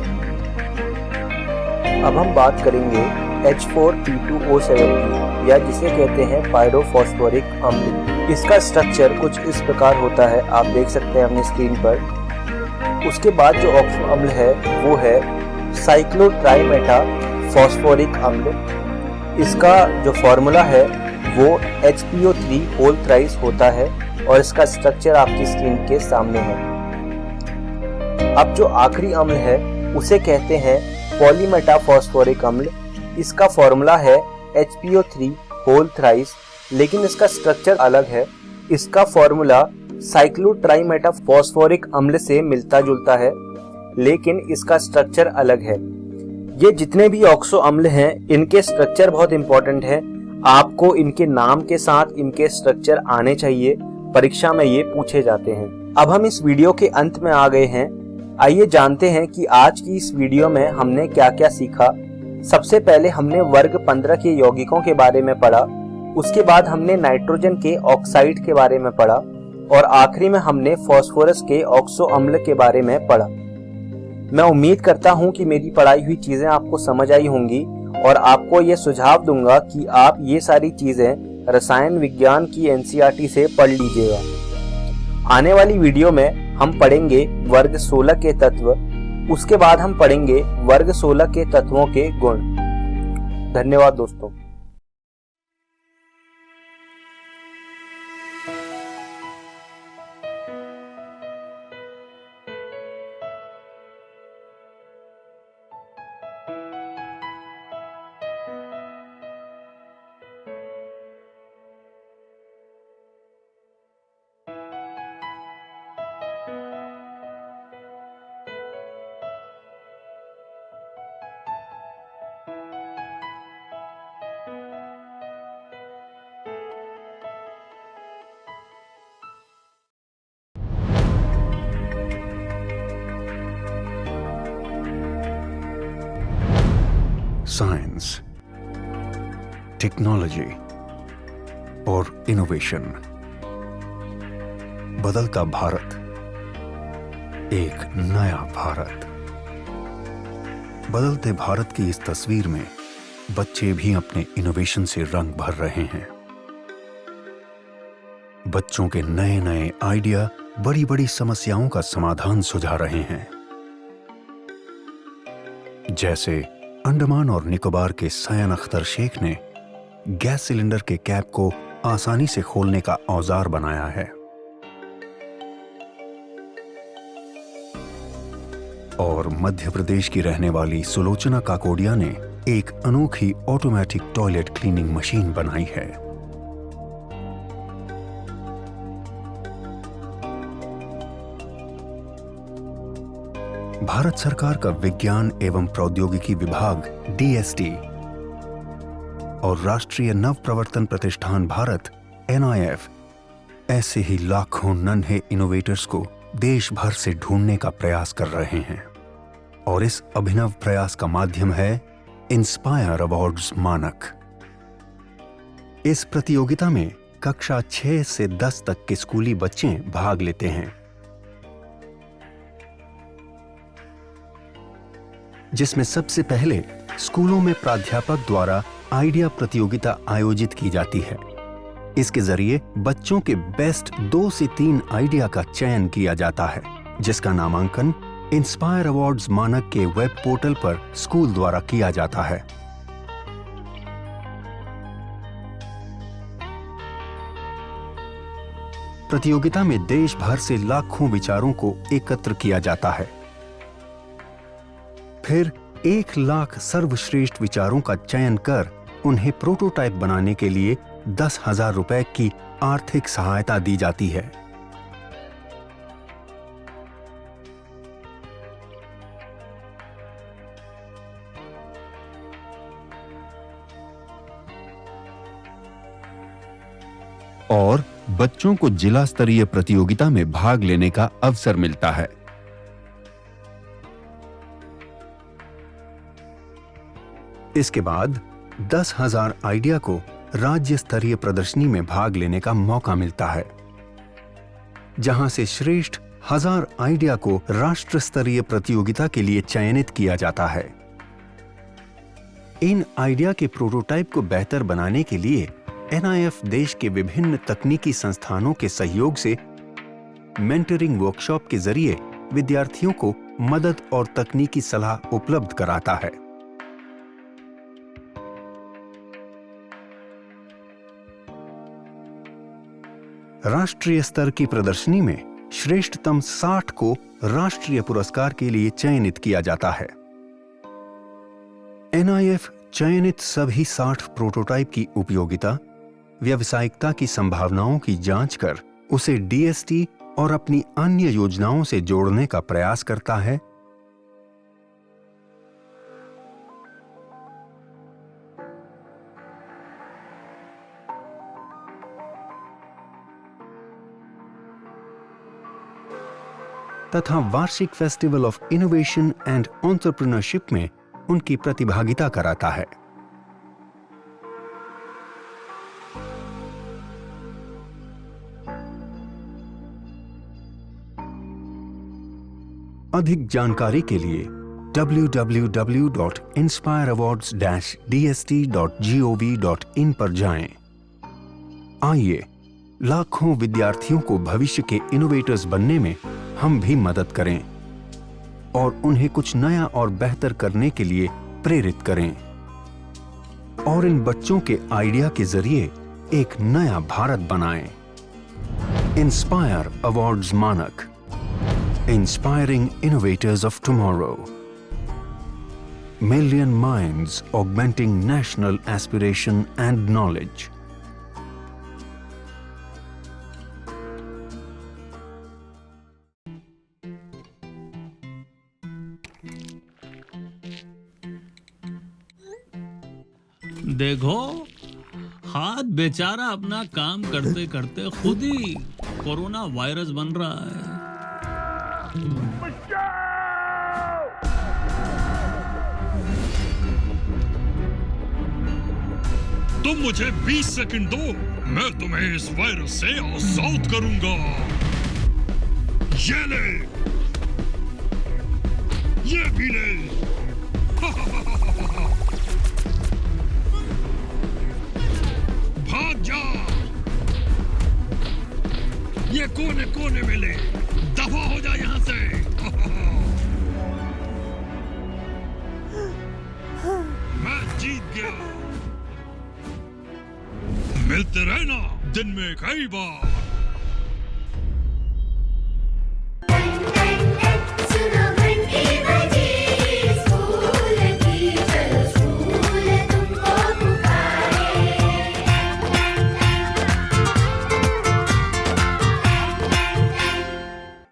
अब हम बात करेंगे H4P2O7 की, या जिसे कहते हैं पायरोफॉस्फोरिक अम्ल। इसका स्ट्रक्चर कुछ इस प्रकार होता है, आप देख सकते हैं अपनी स्क्रीन पर। उसके बाद जो ऑक्सो अम्ल है वो है साइक्लोट्राइमेटा फॉस्फोरिक अम्ल। इसका जो फॉर्मूला है वो HPO3 होल थ्राइस होता है और इसका स्ट्रक्चर आपकी स्क्रीन के सामने है। अब जो आखिरी अम्ल है उसे कहते हैं पॉलीमेटा फॉस्फोरिक अम्ल। इसका फॉर्मूला है HPO3 होल थ्राइस, लेकिन इसका स्ट्रक्चर अलग है। इसका फॉर्मूला साइक्लोट्राइमेटा फॉस्फोरिक अम्ल से मिलता जुलता है, लेकिन इसका स्ट्रक्चर अलग है। ये जितने भी ऑक्सो अम्ल हैं इनके स्ट्रक्चर बहुत इंपॉर्टेंट है। आपको इनके नाम के साथ इनके स्ट्रक्चर आने चाहिए, परीक्षा में ये पूछे जाते हैं। अब हम इस वीडियो के अंत में आ गए हैं। आइए जानते हैं कि आज की इस वीडियो में हमने क्या क्या सीखा। सबसे पहले हमने वर्ग 15 के यौगिकों के बारे में पढ़ा, उसके बाद हमने नाइट्रोजन के ऑक्साइड के बारे में पढ़ा और आखिरी में हमने फास्फोरस के ऑक्सो अम्ल के बारे में पढ़ा। मैं उम्मीद करता हूं कि मेरी पढ़ाई हुई चीजें आपको समझ आई होंगी और आपको ये सुझाव दूंगा कि आप ये सारी चीजें रसायन विज्ञान की एनसीईआरटी से पढ़ लीजिएगा। आने वाली वीडियो में हम पढ़ेंगे वर्ग 16 के तत्व, उसके बाद हम पढ़ेंगे वर्ग 16 के तत्वों के गुण। धन्यवाद दोस्तों। साइंस, टेक्नोलॉजी और इनोवेशन। बदलता भारत, एक नया भारत। बदलते भारत की इस तस्वीर में बच्चे भी अपने इनोवेशन से रंग भर रहे हैं। बच्चों के नए नए आइडिया बड़ी बड़ी समस्याओं का समाधान सुझा रहे हैं। जैसे अंडमान और निकोबार के सयान अख्तर शेख ने गैस सिलेंडर के कैप को आसानी से खोलने का औजार बनाया है। और मध्य प्रदेश की रहने वाली सुलोचना काकोडिया ने एक अनोखी ऑटोमेटिक टॉयलेट क्लीनिंग मशीन बनाई है। भारत सरकार का विज्ञान एवं प्रौद्योगिकी विभाग DST और राष्ट्रीय नव प्रवर्तन प्रतिष्ठान भारत NIF ऐसे ही लाखों नन्हे इनोवेटर्स को देश भर से ढूंढने का प्रयास कर रहे हैं। और इस अभिनव प्रयास का माध्यम है इंस्पायर अवार्ड्स मानक। इस प्रतियोगिता में कक्षा 6 से 10 तक के स्कूली बच्चे भाग लेते हैं, जिसमें सबसे पहले स्कूलों में प्राध्यापक द्वारा आइडिया प्रतियोगिता आयोजित की जाती है। इसके जरिए बच्चों के बेस्ट 2 से 3 आइडिया का चयन किया जाता है, जिसका नामांकन इंस्पायर अवार्ड्स मानक के वेब पोर्टल पर स्कूल द्वारा किया जाता है। प्रतियोगिता में देश भर से लाखों विचारों को एकत्र किया जाता है। फिर 1 लाख सर्वश्रेष्ठ विचारों का चयन कर उन्हें प्रोटोटाइप बनाने के लिए 10,000 रुपए की आर्थिक सहायता दी जाती है। और बच्चों को जिला स्तरीय प्रतियोगिता में भाग लेने का अवसर मिलता है। इसके बाद 10,000 आइडिया को राज्य स्तरीय प्रदर्शनी में भाग लेने का मौका मिलता है, जहां से श्रेष्ठ 1000 आइडिया को राष्ट्र स्तरीय प्रतियोगिता के लिए चयनित किया जाता है। इन आइडिया के प्रोटोटाइप को बेहतर बनाने के लिए NIF देश के विभिन्न तकनीकी संस्थानों के सहयोग से मेंटरिंग वर्कशॉप के जरिए विद्यार्थियों को मदद और तकनीकी सलाह उपलब्ध कराता है। राष्ट्रीय स्तर की प्रदर्शनी में श्रेष्ठतम 60 को राष्ट्रीय पुरस्कार के लिए चयनित किया जाता है। NIF चयनित सभी 60 प्रोटोटाइप की उपयोगिता, व्यावसायिकता की संभावनाओं की जांच कर उसे DST और अपनी अन्य योजनाओं से जोड़ने का प्रयास करता है। तथा वार्षिक festival of innovation and entrepreneurship में उनकी प्रतिभागिता कराता है। अधिक जानकारी के लिए www.inspireawards-dst.gov.in पर जाएं। आइए लाखों विद्यार्थियों को भविष्य के इनोवेटर्स बनने में हम भी मदद करें और उन्हें कुछ नया और बेहतर करने के लिए प्रेरित करें और इन बच्चों के आइडिया के जरिए एक नया भारत बनाएं। इंस्पायर अवार्ड्स मानक, inspiring innovators of tomorrow. Million minds augmenting national aspiration and knowledge. देखो, हाथ बेचारा अपना काम करते करते खुद ही कोरोना वायरस बन रहा है। तुम मुझे 20 सेकंड दो, मैं तुम्हें इस वायरस से आजाद करूंगा। ये ले, ये भी ले। भाग जा, ये कोने कोने में ले, दफा हो जा यहां से। मैं जीत गया। मिलते रहना दिन में कई बार।